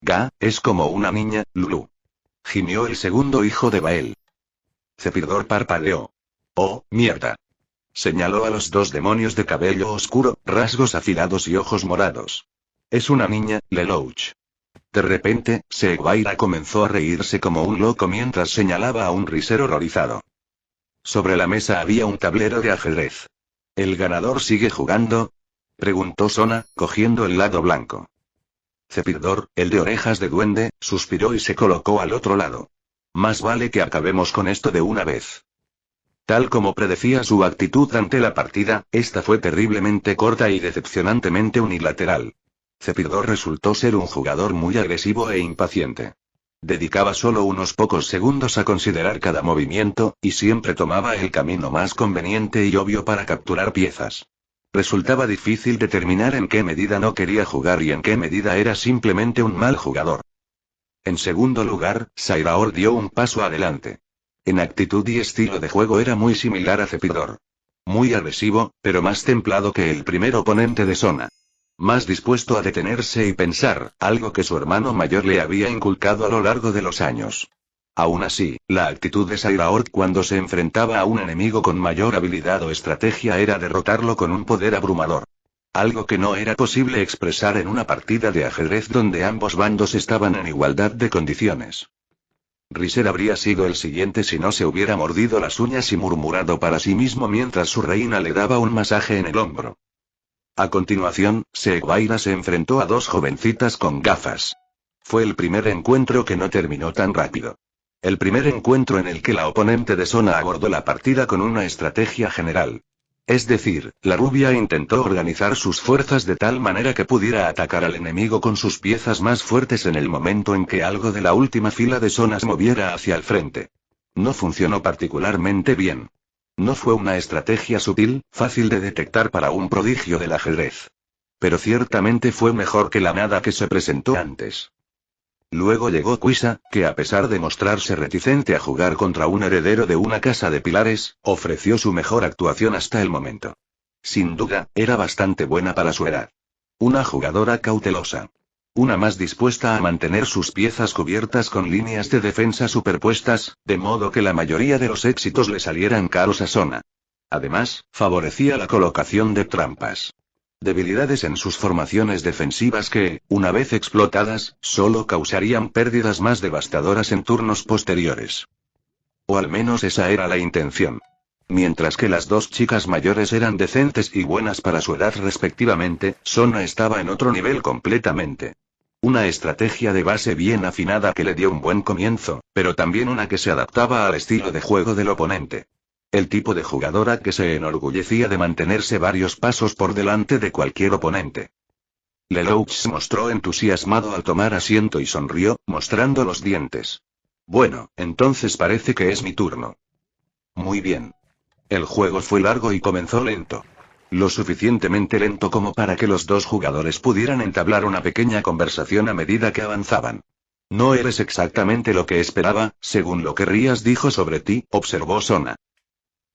A: «Ga, es como una niña, Lulu», gimió el segundo hijo de Bael. Zephyrdor parpadeó. «Oh, mierda», señaló a los dos demonios de cabello oscuro, rasgos afilados y ojos morados. «Es una niña, Lelouch». De repente, Seguaira comenzó a reírse como un loco mientras señalaba a un Riser horrorizado. Sobre la mesa había un tablero de ajedrez. ¿El ganador sigue jugando?, preguntó Sona, cogiendo el lado blanco. Zephyrdor, el de orejas de duende, suspiró y se colocó al otro lado. «Más vale que acabemos con esto de una vez». Tal como predecía su actitud ante la partida, esta fue terriblemente corta y decepcionantemente unilateral. Zephyrdor resultó ser un jugador muy agresivo e impaciente. Dedicaba solo unos pocos segundos a considerar cada movimiento, y siempre tomaba el camino más conveniente y obvio para capturar piezas. Resultaba difícil determinar en qué medida no quería jugar y en qué medida era simplemente un mal jugador. En segundo lugar, Sairaor dio un paso adelante. En actitud y estilo de juego era muy similar a Zephyrdor. Muy agresivo, pero más templado que el primer oponente de Sona. Más dispuesto a detenerse y pensar, algo que su hermano mayor le había inculcado a lo largo de los años. Aún así, la actitud de Sairaor cuando se enfrentaba a un enemigo con mayor habilidad o estrategia era derrotarlo con un poder abrumador. Algo que no era posible expresar en una partida de ajedrez donde ambos bandos estaban en igualdad de condiciones. Riser habría sido el siguiente si no se hubiera mordido las uñas y murmurado para sí mismo mientras su reina le daba un masaje en el hombro. A continuación, Seguaira se enfrentó a dos jovencitas con gafas. Fue el primer encuentro que no terminó tan rápido. El primer encuentro en el que la oponente de Sona abordó la partida con una estrategia general. Es decir, la rubia intentó organizar sus fuerzas de tal manera que pudiera atacar al enemigo con sus piezas más fuertes en el momento en que algo de la última fila de Sona se moviera hacia el frente. No funcionó particularmente bien. No fue una estrategia sutil, fácil de detectar para un prodigio del ajedrez. Pero ciertamente fue mejor que la nada que se presentó antes. Luego llegó Quisa, que a pesar de mostrarse reticente a jugar contra un heredero de una casa de pilares, ofreció su mejor actuación hasta el momento. Sin duda, era bastante buena para su edad. Una jugadora cautelosa. Una más dispuesta a mantener sus piezas cubiertas con líneas de defensa superpuestas, de modo que la mayoría de los éxitos le salieran caros a Sona. Además, favorecía la colocación de trampas. Debilidades en sus formaciones defensivas que, una vez explotadas, solo causarían pérdidas más devastadoras en turnos posteriores. O al menos esa era la intención. Mientras que las dos chicas mayores eran decentes y buenas para su edad respectivamente, Sona estaba en otro nivel completamente. Una estrategia de base bien afinada que le dio un buen comienzo, pero también una que se adaptaba al estilo de juego del oponente. El tipo de jugadora que se enorgullecía de mantenerse varios pasos por delante de cualquier oponente. Lelouch se mostró entusiasmado al tomar asiento y sonrió, mostrando los dientes. Bueno, entonces parece que es mi turno. Muy bien. El juego fue largo y comenzó lento. Lo suficientemente lento como para que los dos jugadores pudieran entablar una pequeña conversación a medida que avanzaban. No eres exactamente lo que esperaba, según lo que Rías dijo sobre ti, observó Sona.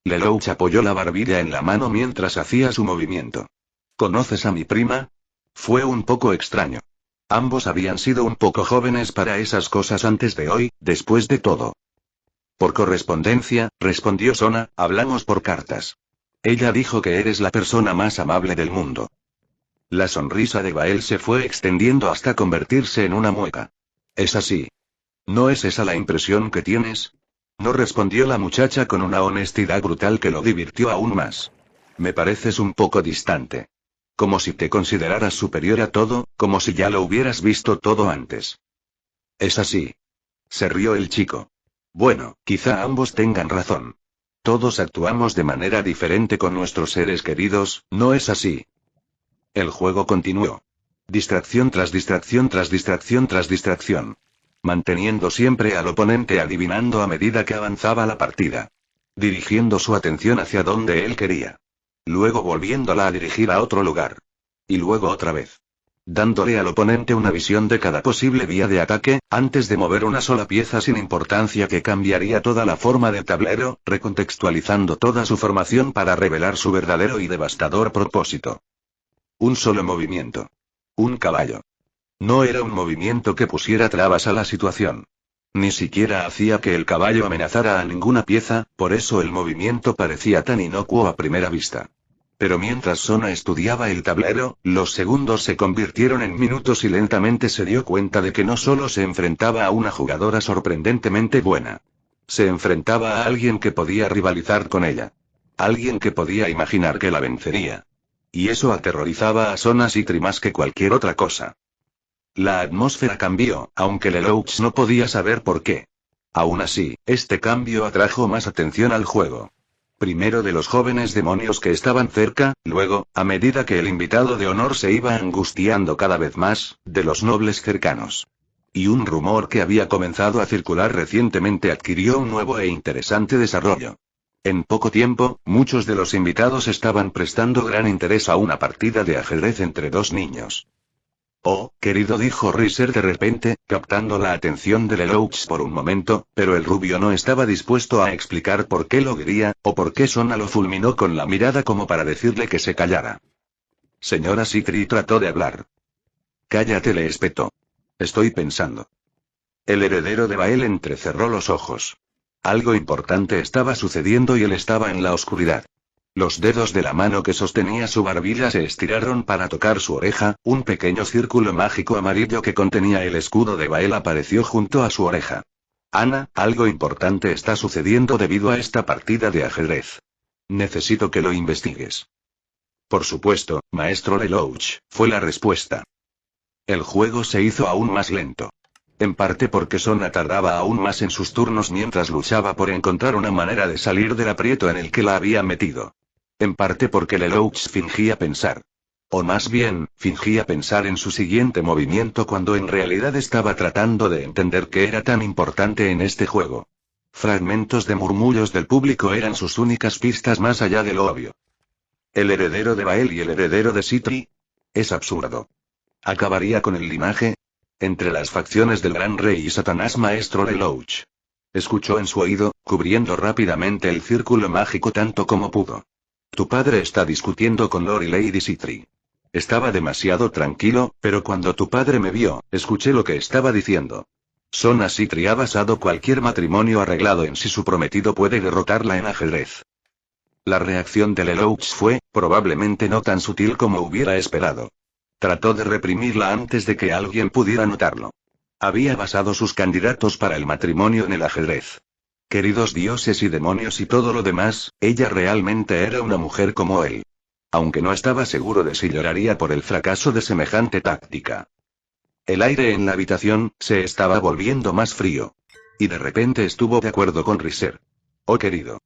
A: Lelouch apoyó la barbilla en la mano mientras hacía su movimiento. ¿Conoces a mi prima? Fue un poco extraño. Ambos habían sido un poco jóvenes para esas cosas antes de hoy, después de todo. Por correspondencia, respondió Sona, hablamos por cartas. Ella dijo que eres la persona más amable del mundo. La sonrisa de Bael se fue extendiendo hasta convertirse en una mueca. ¿Es así? ¿No es esa la impresión que tienes? No, respondió la muchacha con una honestidad brutal que lo divirtió aún más. Me pareces un poco distante. Como si te consideraras superior a todo, como si ya lo hubieras visto todo antes. Es así. Se rió el chico. Bueno, quizá ambos tengan razón. Todos actuamos de manera diferente con nuestros seres queridos, ¿no es así? El juego continuó. Distracción tras distracción tras distracción tras distracción. Manteniendo siempre al oponente adivinando a medida que avanzaba la partida. Dirigiendo su atención hacia donde él quería. Luego volviéndola a dirigir a otro lugar. Y luego otra vez. Dándole al oponente una visión de cada posible vía de ataque, antes de mover una sola pieza sin importancia que cambiaría toda la forma del tablero, recontextualizando toda su formación para revelar su verdadero y devastador propósito. Un solo movimiento. Un caballo. No era un movimiento que pusiera trabas a la situación. Ni siquiera hacía que el caballo amenazara a ninguna pieza, por eso el movimiento parecía tan inocuo a primera vista. Pero mientras Sona estudiaba el tablero, los segundos se convirtieron en minutos y lentamente se dio cuenta de que no solo se enfrentaba a una jugadora sorprendentemente buena. Se enfrentaba a alguien que podía rivalizar con ella. Alguien que podía imaginar que la vencería. Y eso aterrorizaba a Sona Citri más que cualquier otra cosa. La atmósfera cambió, aunque Lelouch no podía saber por qué. Aún así, este cambio atrajo más atención al juego. Primero de los jóvenes demonios que estaban cerca, luego, a medida que el invitado de honor se iba angustiando cada vez más, de los nobles cercanos. Y un rumor que había comenzado a circular recientemente adquirió un nuevo e interesante desarrollo. En poco tiempo, muchos de los invitados estaban prestando gran interés a una partida de ajedrez entre dos niños. Oh, querido, dijo Riser de repente, captando la atención de Lelouch por un momento, pero el rubio no estaba dispuesto a explicar por qué lo quería, o por qué Sona lo fulminó con la mirada como para decirle que se callara. Señora Citri trató de hablar. Cállate, le espetó. Estoy pensando. El heredero de Bael entrecerró los ojos. Algo importante estaba sucediendo y él estaba en la oscuridad. Los dedos de la mano que sostenía su barbilla se estiraron para tocar su oreja, un pequeño círculo mágico amarillo que contenía el escudo de Bael apareció junto a su oreja. Ana, algo importante está sucediendo debido a esta partida de ajedrez. Necesito que lo investigues. Por supuesto, maestro Lelouch, fue la respuesta. El juego se hizo aún más lento. En parte porque Sona tardaba aún más en sus turnos mientras luchaba por encontrar una manera de salir del aprieto en el que la había metido. En parte porque Lelouch fingía pensar. O más bien, fingía pensar en su siguiente movimiento cuando en realidad estaba tratando de entender qué era tan importante en este juego. Fragmentos de murmullos del público eran sus únicas pistas más allá de lo obvio. El heredero de Bael y el heredero de Citri. Es absurdo. ¿Acabaría con el linaje? Entre las facciones del Gran Rey y Satanás, maestro Lelouch. Escuchó en su oído, cubriendo rápidamente el círculo mágico tanto como pudo. Tu padre está discutiendo con Lord y Lady Citri. Estaba demasiado tranquilo, pero cuando tu padre me vio, escuché lo que estaba diciendo. Sona Citri ha basado cualquier matrimonio arreglado en si su prometido puede derrotarla en ajedrez. La reacción de Lelouch fue, probablemente no tan sutil como hubiera esperado. Trató de reprimirla antes de que alguien pudiera notarlo. Había basado sus candidatos para el matrimonio en el ajedrez. Queridos dioses y demonios y todo lo demás, ella realmente era una mujer como él. Aunque no estaba seguro de si lloraría por el fracaso de semejante táctica. El aire en la habitación se estaba volviendo más frío. Y de repente estuvo de acuerdo con Riser. Oh, querido.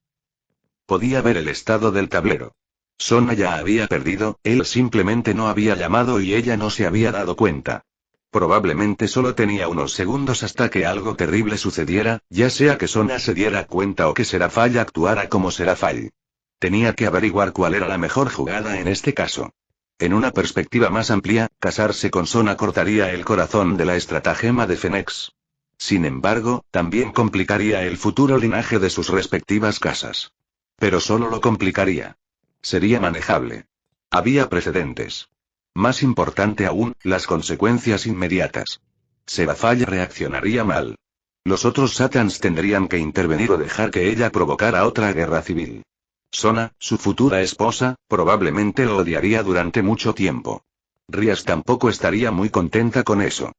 A: Podía ver el estado del tablero. Sona ya había perdido, él simplemente no había llamado y ella no se había dado cuenta. Probablemente solo tenía unos segundos hasta que algo terrible sucediera, ya sea que Sona se diera cuenta o que Serafall actuara como Serafall. Tenía que averiguar cuál era la mejor jugada en este caso. En una perspectiva más amplia, casarse con Sona cortaría el corazón de la estratagema de Fenex. Sin embargo, también complicaría el futuro linaje de sus respectivas casas. Pero solo lo complicaría. Sería manejable. Había precedentes. Más importante aún, las consecuencias inmediatas. Serafall reaccionaría mal. Los otros Satans tendrían que intervenir o dejar que ella provocara otra guerra civil. Sona, su futura esposa, probablemente lo odiaría durante mucho tiempo. Rias tampoco estaría muy contenta con eso.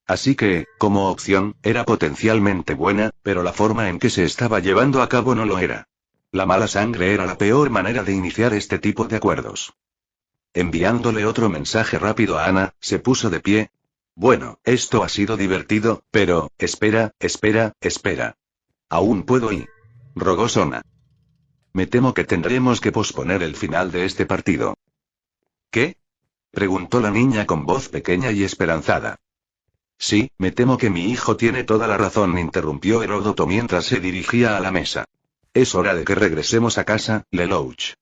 A: Así que, como opción, era potencialmente buena, pero la forma en que se estaba llevando a cabo no lo era. La mala sangre era la peor manera de iniciar este tipo de acuerdos. Enviándole otro mensaje rápido a Ana, se puso de pie. Bueno, esto ha sido divertido, pero, espera. Aún puedo ir. Rogó Sona. Me temo que tendremos que posponer el final de este partido. ¿Qué? Preguntó la niña con voz pequeña y esperanzada. Sí, me temo que mi hijo tiene toda la razón, interrumpió Heródoto mientras se dirigía a la mesa. Es hora de que regresemos a casa, Lelouch.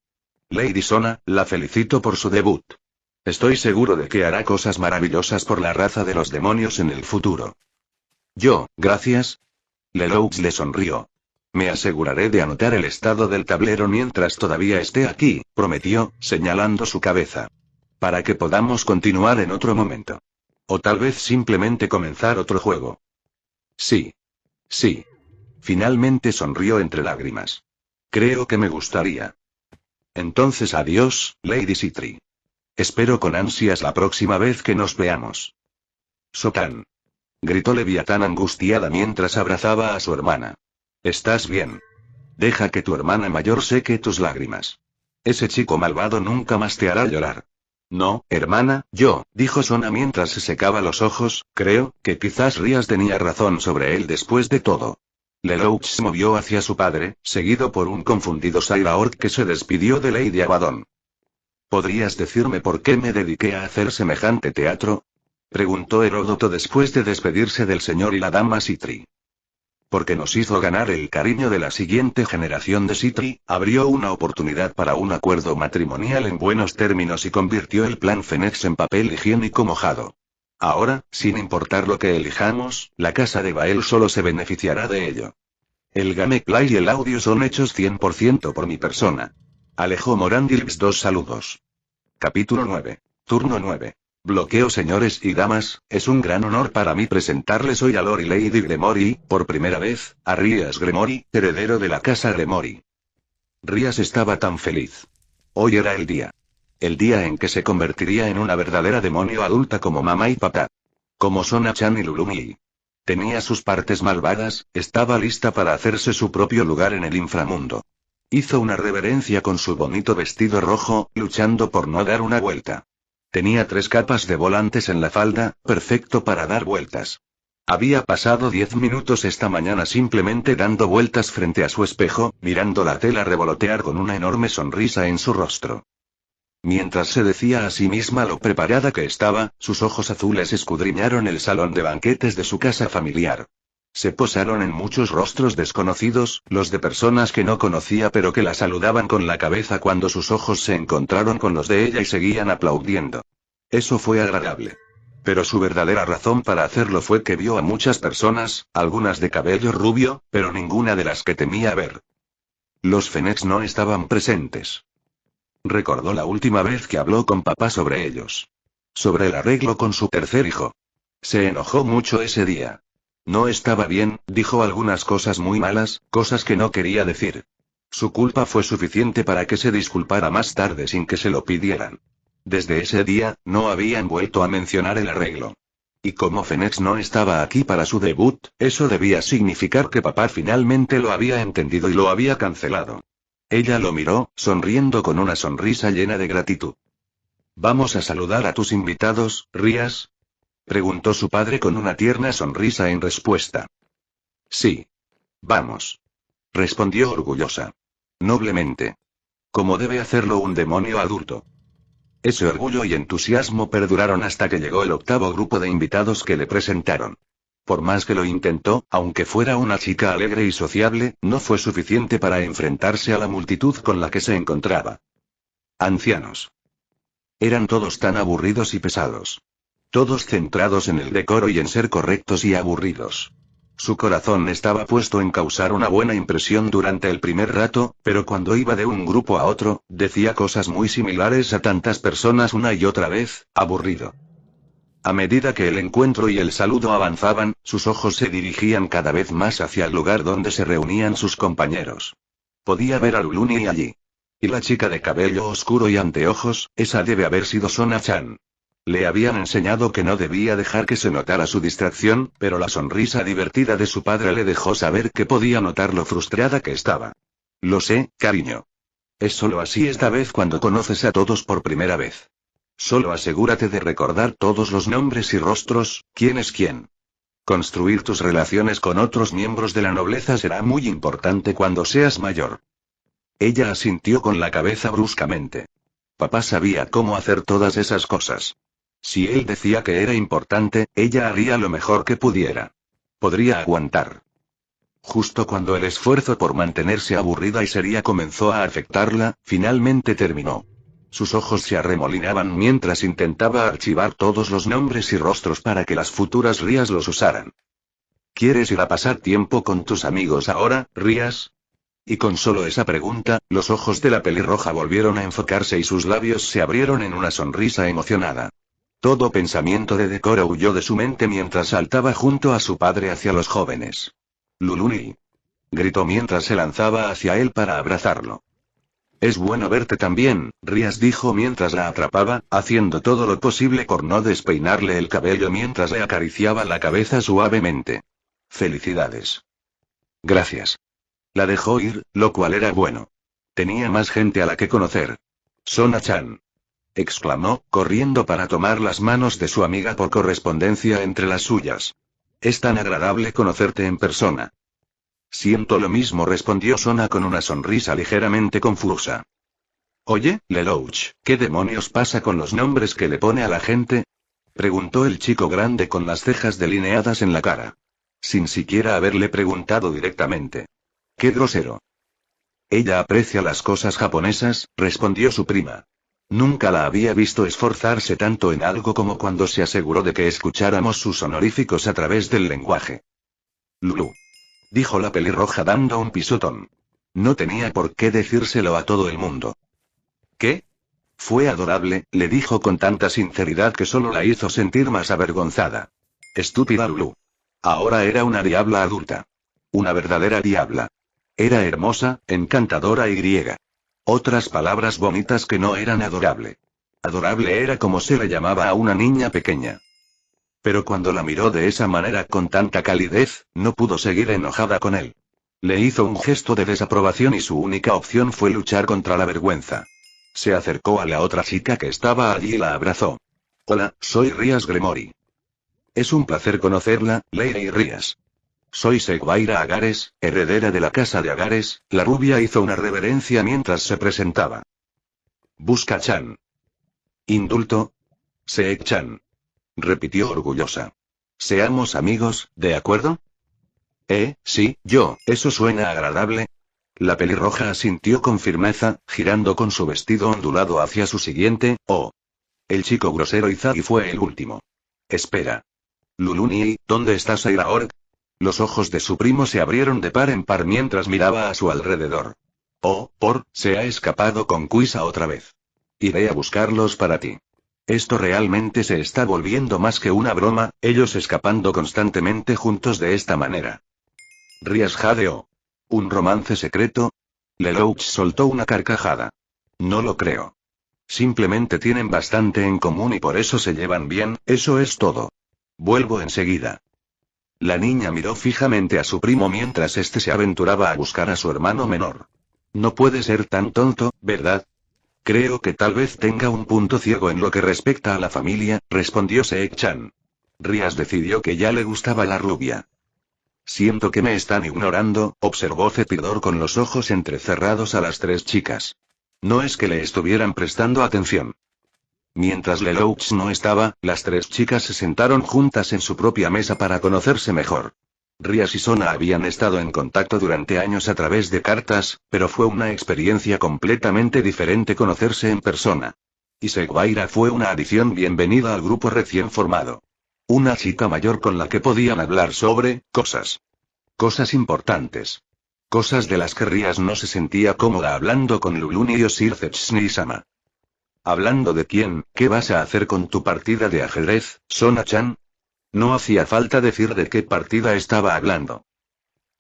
A: Lady Sona, la felicito por su debut. Estoy seguro de que hará cosas maravillosas por la raza de los demonios en el futuro. Gracias. Lelouch le sonrió. Me aseguraré de anotar el estado del tablero mientras todavía esté aquí, prometió, señalando su cabeza. Para que podamos continuar en otro momento. O tal vez simplemente comenzar otro juego. Sí. Sí. Finalmente sonrió entre lágrimas. Creo que me gustaría. Entonces adiós, Lady Sitri. Espero con ansias la próxima vez que nos veamos. Sotán. Gritó Leviatán angustiada mientras abrazaba a su hermana. ¿Estás bien? Deja que tu hermana mayor seque tus lágrimas. Ese chico malvado nunca más te hará llorar. No, hermana, dijo Sona mientras se secaba los ojos, creo que quizás Rías tenía razón sobre él después de todo. Lelouch se movió hacia su padre, seguido por un confundido Sairaort que se despidió de Lady Abaddon. ¿Podrías decirme por qué me dediqué a hacer semejante teatro? Preguntó Heródoto después de despedirse del señor y la dama Sitri. Porque nos hizo ganar el cariño de la siguiente generación de Sitri, abrió una oportunidad para un acuerdo matrimonial en buenos términos y convirtió el plan Fenex en papel higiénico mojado. Ahora, sin importar lo que elijamos, la casa de Bael solo se beneficiará de ello. El gameplay y el audio son hechos 100% por mi persona. Alejo Morandilx 2 saludos. Capítulo 9. Turno 9. Bloqueo. Señores y damas, es un gran honor para mí presentarles hoy a Lord y Lady Gremory, por primera vez, a Rías Gremory, heredero de la casa Gremory. Rías estaba tan feliz. Hoy era el día. El día en que se convertiría en una verdadera demonio adulta como mamá y papá. Como Sona-chan y Lulumi. Tenía sus partes malvadas, estaba lista para hacerse su propio lugar en el inframundo. Hizo una reverencia con su bonito vestido rojo, luchando por no dar una vuelta. Tenía 3 capas de volantes en la falda, perfecto para dar vueltas. Había pasado 10 minutos esta mañana simplemente dando vueltas frente a su espejo, mirando la tela revolotear con una enorme sonrisa en su rostro. Mientras se decía a sí misma lo preparada que estaba, sus ojos azules escudriñaron el salón de banquetes de su casa familiar. Se posaron en muchos rostros desconocidos, los de personas que no conocía pero que la saludaban con la cabeza cuando sus ojos se encontraron con los de ella y seguían aplaudiendo. Eso fue agradable. Pero su verdadera razón para hacerlo fue que vio a muchas personas, algunas de cabello rubio, pero ninguna de las que temía ver. Los Fenex no estaban presentes. Recordó la última vez que habló con papá sobre ellos. Sobre el arreglo con su tercer hijo. Se enojó mucho ese día. No estaba bien, dijo algunas cosas muy malas, cosas que no quería decir. Su culpa fue suficiente para que se disculpara más tarde sin que se lo pidieran. Desde ese día, no habían vuelto a mencionar el arreglo. Y como Fenex no estaba aquí para su debut, eso debía significar que papá finalmente lo había entendido y lo había cancelado. Ella lo miró, sonriendo con una sonrisa llena de gratitud. ¿Vamos a saludar a tus invitados, Rías? Preguntó su padre con una tierna sonrisa en respuesta. Sí. Vamos. Respondió orgullosa. Noblemente. Como debe hacerlo un demonio adulto. Ese orgullo y entusiasmo perduraron hasta que llegó el 8º grupo de invitados que le presentaron. Por más que lo intentó, aunque fuera una chica alegre y sociable, no fue suficiente para enfrentarse a la multitud con la que se encontraba. Ancianos. Eran todos tan aburridos y pesados. Todos centrados en el decoro y en ser correctos y aburridos. Su corazón estaba puesto en causar una buena impresión durante el primer rato, pero cuando iba de un grupo a otro, decía cosas muy similares a tantas personas una y otra vez, aburrido. A medida que el encuentro y el saludo avanzaban, sus ojos se dirigían cada vez más hacia el lugar donde se reunían sus compañeros. Podía ver a Luluni allí. Y la chica de cabello oscuro y anteojos, esa debe haber sido Sona-chan. Le habían enseñado que no debía dejar que se notara su distracción, pero la sonrisa divertida de su padre le dejó saber que podía notar lo frustrada que estaba. Lo sé, cariño. Es solo así esta vez cuando conoces a todos por primera vez. Solo asegúrate de recordar todos los nombres y rostros, quién es quién. Construir tus relaciones con otros miembros de la nobleza será muy importante cuando seas mayor. Ella asintió con la cabeza bruscamente. Papá sabía cómo hacer todas esas cosas. Si él decía que era importante, ella haría lo mejor que pudiera. Podría aguantar. Justo cuando el esfuerzo por mantenerse aburrida y seria comenzó a afectarla, finalmente terminó. Sus ojos se arremolinaban mientras intentaba archivar todos los nombres y rostros para que las futuras Rías los usaran. ¿Quieres ir a pasar tiempo con tus amigos ahora, Rías? Y con solo esa pregunta, los ojos de la pelirroja volvieron a enfocarse y sus labios se abrieron en una sonrisa emocionada. Todo pensamiento de Decora huyó de su mente mientras saltaba junto a su padre hacia los jóvenes. Luluni. Gritó mientras se lanzaba hacia él para abrazarlo. Es bueno verte también, Rías dijo mientras la atrapaba, haciendo todo lo posible por no despeinarle el cabello mientras le acariciaba la cabeza suavemente. Felicidades. Gracias. La dejó ir, lo cual era bueno. Tenía más gente a la que conocer. Sona-chan. Exclamó, corriendo para tomar las manos de su amiga por correspondencia entre las suyas. Es tan agradable conocerte en persona. Siento lo mismo, respondió Sona con una sonrisa ligeramente confusa. Oye, Lelouch, ¿qué demonios pasa con los nombres que le pone a la gente? Preguntó el chico grande con las cejas delineadas en la cara. Sin siquiera haberle preguntado directamente. ¡Qué grosero! Ella aprecia las cosas japonesas, respondió su prima. Nunca la había visto esforzarse tanto en algo como cuando se aseguró de que escucháramos sus honoríficos a través del lenguaje. Lulu. Dijo la pelirroja dando un pisotón. No tenía por qué decírselo a todo el mundo. ¿Qué? Fue adorable, le dijo con tanta sinceridad que solo la hizo sentir más avergonzada. Estúpida Lulu. Ahora era una diabla adulta. Una verdadera diabla. Era hermosa, encantadora y griega. Otras palabras bonitas que no eran adorable. Adorable era como se le llamaba a una niña pequeña. Pero cuando la miró de esa manera con tanta calidez, no pudo seguir enojada con él. Le hizo un gesto de desaprobación y su única opción fue luchar contra la vergüenza. Se acercó a la otra chica que estaba allí y la abrazó. Hola, soy Rías Gremory. Es un placer conocerla, Lady Rías. Soy Seguaira Agares, heredera de la casa de Agares. La rubia hizo una reverencia mientras se presentaba. Busca-chan. Indulto. Seek-chan. Repitió orgullosa. Seamos amigos, ¿de acuerdo? Sí, eso suena agradable. La pelirroja asintió con firmeza, girando con su vestido ondulado hacia su siguiente. El chico grosero Izagi fue el último. Espera. Luluni, ¿dónde está Saira Org? Los ojos de su primo se abrieron de par en par mientras miraba a su alrededor. Se ha escapado con Kuisa otra vez. Iré a buscarlos para ti. Esto realmente se está volviendo más que una broma, ellos escapando constantemente juntos de esta manera. Rías jadeó. ¿Un romance secreto? Lelouch soltó una carcajada. No lo creo. Simplemente tienen bastante en común y por eso se llevan bien, eso es todo. Vuelvo enseguida. La niña miró fijamente a su primo mientras este se aventuraba a buscar a su hermano menor. No puede ser tan tonto, ¿verdad? Creo que tal vez tenga un punto ciego en lo que respecta a la familia, respondió Seek-chan. Rías decidió que ya le gustaba la rubia. Siento que me están ignorando, observó Cepidor con los ojos entrecerrados a las tres chicas. No es que le estuvieran prestando atención. Mientras Lelouch no estaba, las tres chicas se sentaron juntas en su propia mesa para conocerse mejor. Rías y Sona habían estado en contacto durante años a través de cartas, pero fue una experiencia completamente diferente conocerse en persona. Y Seguaira fue una adición bienvenida al grupo recién formado. Una chica mayor con la que podían hablar sobre cosas. Cosas importantes. Cosas de las que Rías no se sentía cómoda hablando con Luluni o Sir Zetsuni-sama. Hablando de quién, ¿qué vas a hacer con tu partida de ajedrez, Sona-chan? No hacía falta decir de qué partida estaba hablando.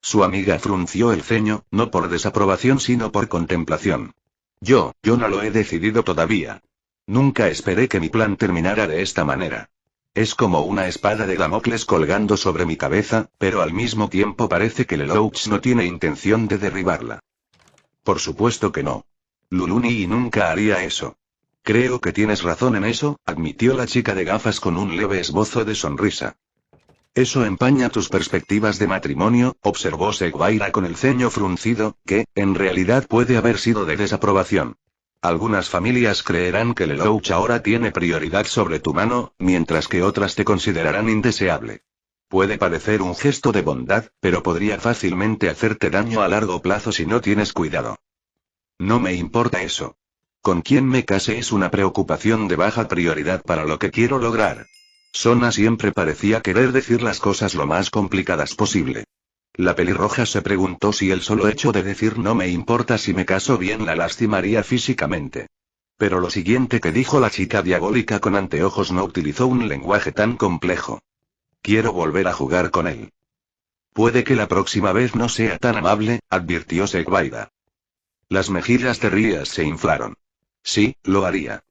A: Su amiga frunció el ceño, no por desaprobación sino por contemplación. Yo no lo he decidido todavía. Nunca esperé que mi plan terminara de esta manera. Es como una espada de Damocles colgando sobre mi cabeza, pero al mismo tiempo parece que Lelouch no tiene intención de derribarla. Por supuesto que no. Luluni nunca haría eso. Creo que tienes razón en eso, admitió la chica de gafas con un leve esbozo de sonrisa. Eso empaña tus perspectivas de matrimonio, observó Seguaira con el ceño fruncido, que, en realidad puede haber sido de desaprobación. Algunas familias creerán que Lelouch ahora tiene prioridad sobre tu mano, mientras que otras te considerarán indeseable. Puede parecer un gesto de bondad, pero podría fácilmente hacerte daño a largo plazo si no tienes cuidado. No me importa eso. Con quién me case es una preocupación de baja prioridad para lo que quiero lograr. Sona siempre parecía querer decir las cosas lo más complicadas posible. La pelirroja se preguntó si el solo hecho de decir no me importa si me caso bien la lastimaría físicamente. Pero lo siguiente que dijo la chica diabólica con anteojos no utilizó un lenguaje tan complejo. Quiero volver a jugar con él. Puede que la próxima vez no sea tan amable, advirtió Segwaida. Las mejillas de Rías se inflaron. Sí, lo haría.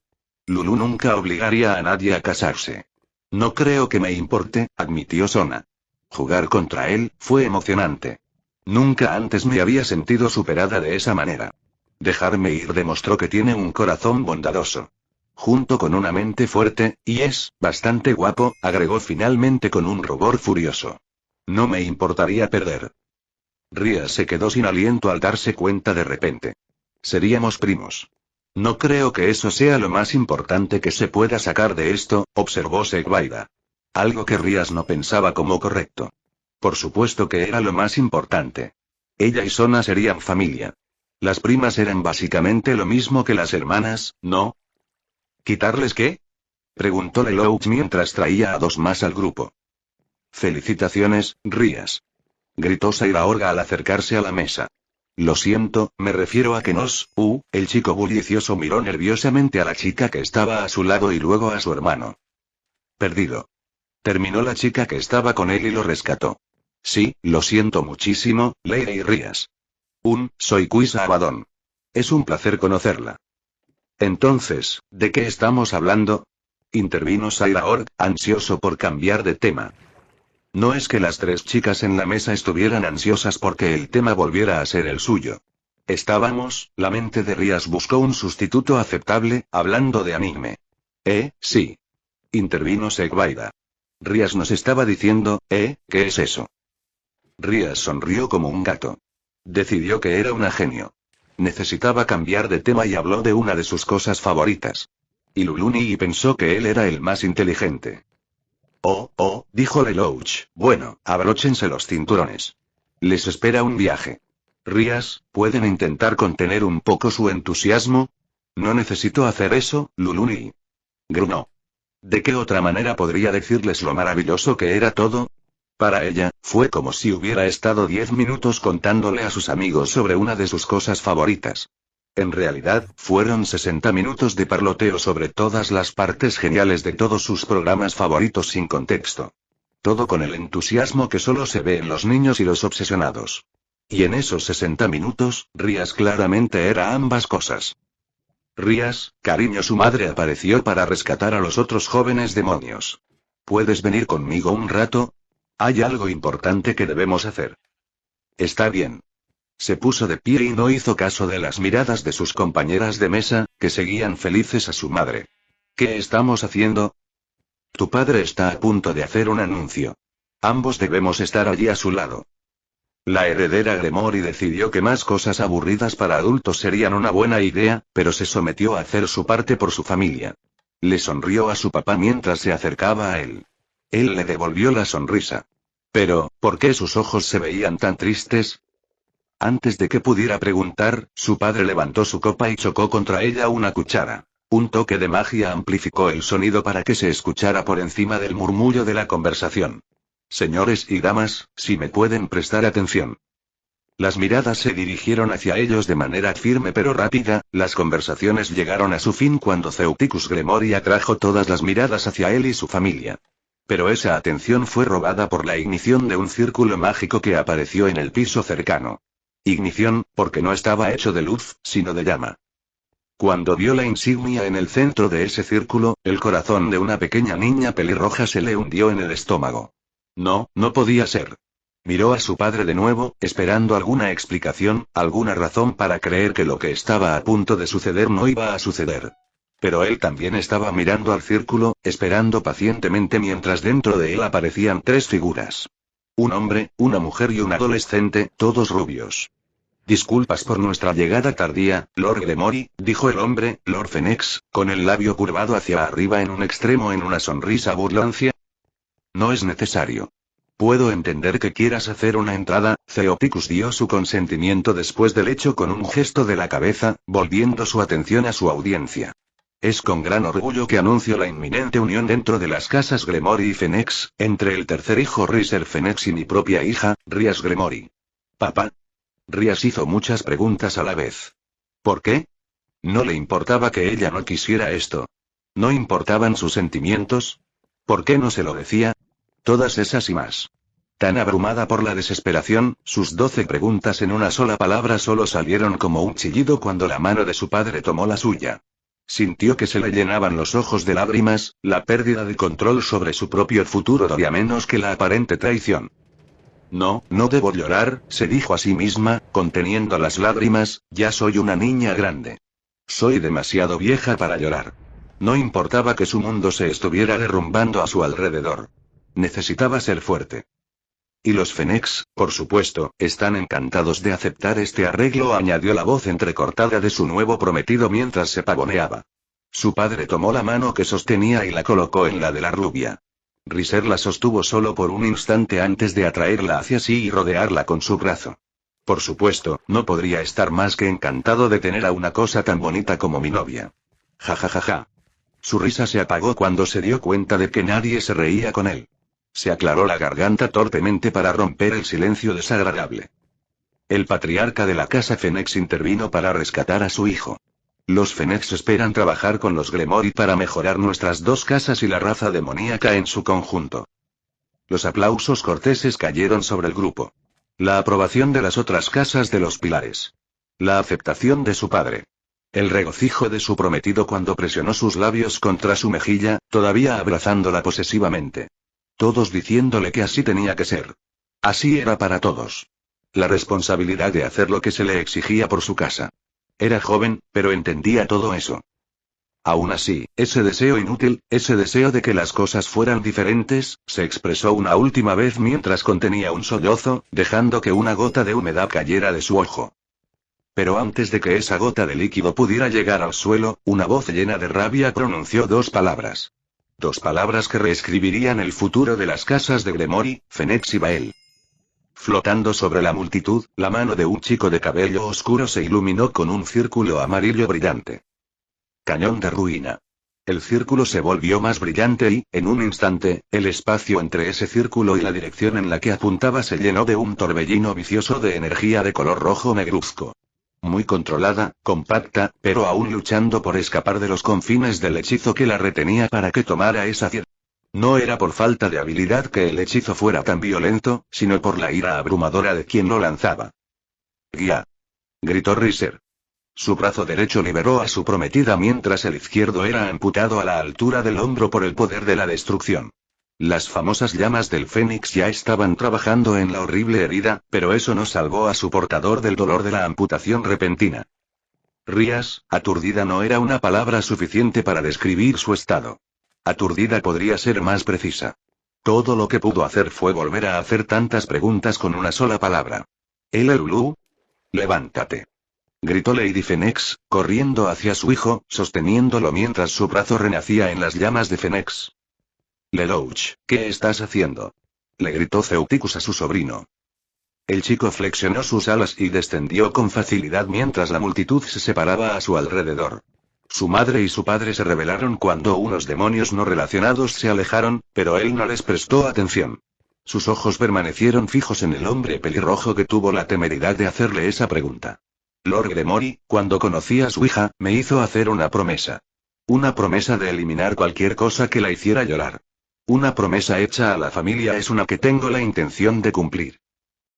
A: Lulu nunca obligaría a nadie a casarse. No creo que me importe, admitió Sona. Jugar contra él fue emocionante. Nunca antes me había sentido superada de esa manera. Dejarme ir demostró que tiene un corazón bondadoso. Junto con una mente fuerte, y es bastante guapo, agregó finalmente con un rubor furioso. No me importaría perder. Rías se quedó sin aliento al darse cuenta de repente. Seríamos primos. No creo que eso sea lo más importante que se pueda sacar de esto, observó Segwaida. Algo que Rías no pensaba como correcto. Por supuesto que era lo más importante. Ella y Sona serían familia. Las primas eran básicamente lo mismo que las hermanas, ¿no? ¿Quitarles qué? Preguntó Lelouch mientras traía a dos más al grupo. Felicitaciones, Rías. Gritó Sairaorga al acercarse a la mesa. Lo siento, me refiero a que el chico bullicioso miró nerviosamente a la chica que estaba a su lado y luego a su hermano. Perdido. Terminó la chica que estaba con él y lo rescató. Sí, lo siento muchísimo, Lady Rías. Soy Quisa Abaddon. Es un placer conocerla. Entonces, ¿de qué estamos hablando? Intervino Sairaorg, ansioso por cambiar de tema. No es que las tres chicas en la mesa estuvieran ansiosas porque el tema volviera a ser el suyo. La mente de Rías buscó un sustituto aceptable, hablando de anime. Sí. Intervino Segwaida. Rías nos estaba diciendo, ¿qué es eso? Rías sonrió como un gato. Decidió que era una genio. Necesitaba cambiar de tema y habló de una de sus cosas favoritas. Y Luluni pensó que él era el más inteligente. Dijo Lelouch. Bueno, abróchense los cinturones. Les espera un viaje. Rías, ¿pueden intentar contener un poco su entusiasmo? No necesito hacer eso, Luluni. Grunó. ¿De qué otra manera podría decirles lo maravilloso que era todo? Para ella, fue como si hubiera estado 10 minutos contándole a sus amigos sobre una de sus cosas favoritas. En realidad, fueron 60 minutos de parloteo sobre todas las partes geniales de todos sus programas favoritos sin contexto. Todo con el entusiasmo que solo se ve en los niños y los obsesionados. Y en esos 60 minutos, Rías claramente era ambas cosas. Rías, cariño, su madre apareció para rescatar a los otros jóvenes demonios. ¿Puedes venir conmigo un rato? Hay algo importante que debemos hacer. Está bien. Se puso de pie y no hizo caso de las miradas de sus compañeras de mesa, que seguían felices a su madre. ¿Qué estamos haciendo? Tu padre está a punto de hacer un anuncio. Ambos debemos estar allí a su lado. La heredera Gremory decidió que más cosas aburridas para adultos serían una buena idea, pero se sometió a hacer su parte por su familia. Le sonrió a su papá mientras se acercaba a él. Él le devolvió la sonrisa. Pero, ¿por qué sus ojos se veían tan tristes? Antes de que pudiera preguntar, su padre levantó su copa y chocó contra ella una cuchara. Un toque de magia amplificó el sonido para que se escuchara por encima del murmullo de la conversación. Señores y damas, si me pueden prestar atención. Las miradas se dirigieron hacia ellos de manera firme pero rápida, las conversaciones llegaron a su fin cuando Ceuticus Gremory atrajo todas las miradas hacia él y su familia. Pero esa atención fue robada por la ignición de un círculo mágico que apareció en el piso cercano. Ignición, porque no estaba hecho de luz, sino de llama. Cuando vio la insignia en el centro de ese círculo, el corazón de una pequeña niña pelirroja se le hundió en el estómago. No podía ser. Miró a su padre de nuevo, esperando alguna explicación, alguna razón para creer que lo que estaba a punto de suceder no iba a suceder. Pero él también estaba mirando al círculo, esperando pacientemente mientras dentro de él aparecían tres figuras. Un hombre, una mujer y un adolescente, todos rubios. Disculpas por nuestra llegada tardía, Lord Gremory, dijo el hombre, Lord Phoenix, con el labio curvado hacia arriba en un extremo en una sonrisa burlancia. No es necesario. Puedo entender que quieras hacer una entrada. Theoticus dio su consentimiento después del hecho con un gesto de la cabeza, volviendo su atención a su audiencia. Es con gran orgullo que anuncio la inminente unión dentro de las casas Gremory y Fennex, entre el tercer hijo Rhysser Fennex y mi propia hija, Rhys Gremory. ¿Papá? Rhys hizo muchas preguntas a la vez. ¿Por qué? No le importaba que ella no quisiera esto. ¿No importaban sus sentimientos? ¿Por qué no se lo decía? Todas esas y más. Tan abrumada por la desesperación, sus 12 preguntas en una sola palabra solo salieron como un chillido cuando la mano de su padre tomó la suya. Sintió que se le llenaban los ojos de lágrimas, la pérdida de control sobre su propio futuro dolía menos que la aparente traición. No, no debo llorar, se dijo a sí misma, conteniendo las lágrimas, ya soy una niña grande. Soy demasiado vieja para llorar. No importaba que su mundo se estuviera derrumbando a su alrededor. Necesitaba ser fuerte. Y los Fennex, por supuesto, están encantados de aceptar este arreglo, añadió la voz entrecortada de su nuevo prometido mientras se pavoneaba. Su padre tomó la mano que sostenía y la colocó en la de la rubia. Rhysser la sostuvo solo por un instante antes de atraerla hacia sí y rodearla con su brazo. Por supuesto, no podría estar más que encantado de tener a una cosa tan bonita como mi novia. Ja ja ja ja. Su risa se apagó cuando se dio cuenta de que nadie se reía con él. Se aclaró la garganta torpemente para romper el silencio desagradable. El patriarca de la casa Fennex intervino para rescatar a su hijo. Los Fennex esperan trabajar con los Gremory para mejorar nuestras dos casas y la raza demoníaca en su conjunto. Los aplausos corteses cayeron sobre el grupo. La aprobación de las otras casas de los pilares. La aceptación de su padre. El regocijo de su prometido cuando presionó sus labios contra su mejilla, todavía abrazándola posesivamente. Todos diciéndole que así tenía que ser. Así era para todos. La responsabilidad de hacer lo que se le exigía por su casa. Era joven, pero entendía todo eso. Aún así, ese deseo inútil, ese deseo de que las cosas fueran diferentes, se expresó una última vez mientras contenía un sollozo, dejando que una gota de humedad cayera de su ojo. Pero antes de que esa gota de líquido pudiera llegar al suelo, una voz llena de rabia pronunció dos palabras. Dos palabras que reescribirían el futuro de las casas de Gremory, Fennex y Bael. Flotando sobre la multitud, la mano de un chico de cabello oscuro se iluminó con un círculo amarillo brillante. Cañón de ruina. El círculo se volvió más brillante y, en un instante, el espacio entre ese círculo y la dirección en la que apuntaba se llenó de un torbellino vicioso de energía de color rojo negruzco. Muy controlada, compacta, pero aún luchando por escapar de los confines del hechizo que la retenía para que tomara esa ciudad. No era por falta de habilidad que el hechizo fuera tan violento, sino por la ira abrumadora de quien lo lanzaba. ¡Guía! Gritó Rhysser. Su brazo derecho liberó a su prometida mientras el izquierdo era amputado a la altura del hombro por el poder de la destrucción. Las famosas llamas del Fénix ya estaban trabajando en la horrible herida, pero eso no salvó a su portador del dolor de la amputación repentina. Rhys, aturdida no era una palabra suficiente para describir su estado. Aturdida podría ser más precisa. Todo lo que pudo hacer fue volver a hacer tantas preguntas con una sola palabra. «Lulu, levántate», gritó Lady Fennex, corriendo hacia su hijo, sosteniéndolo mientras su brazo renacía en las llamas de Fennex. «Lelouch, ¿qué estás haciendo?», le gritó Theoticus a su sobrino. El chico flexionó sus alas y descendió con facilidad mientras la multitud se separaba a su alrededor. Su madre y su padre se rebelaron cuando unos demonios no relacionados se alejaron, pero él no les prestó atención. Sus ojos permanecieron fijos en el hombre pelirrojo que tuvo la temeridad de hacerle esa pregunta. Lord Gremory, cuando conocí a su hija, me hizo hacer una promesa. Una promesa de eliminar cualquier cosa que la hiciera llorar. Una promesa hecha a la familia es una que tengo la intención de cumplir.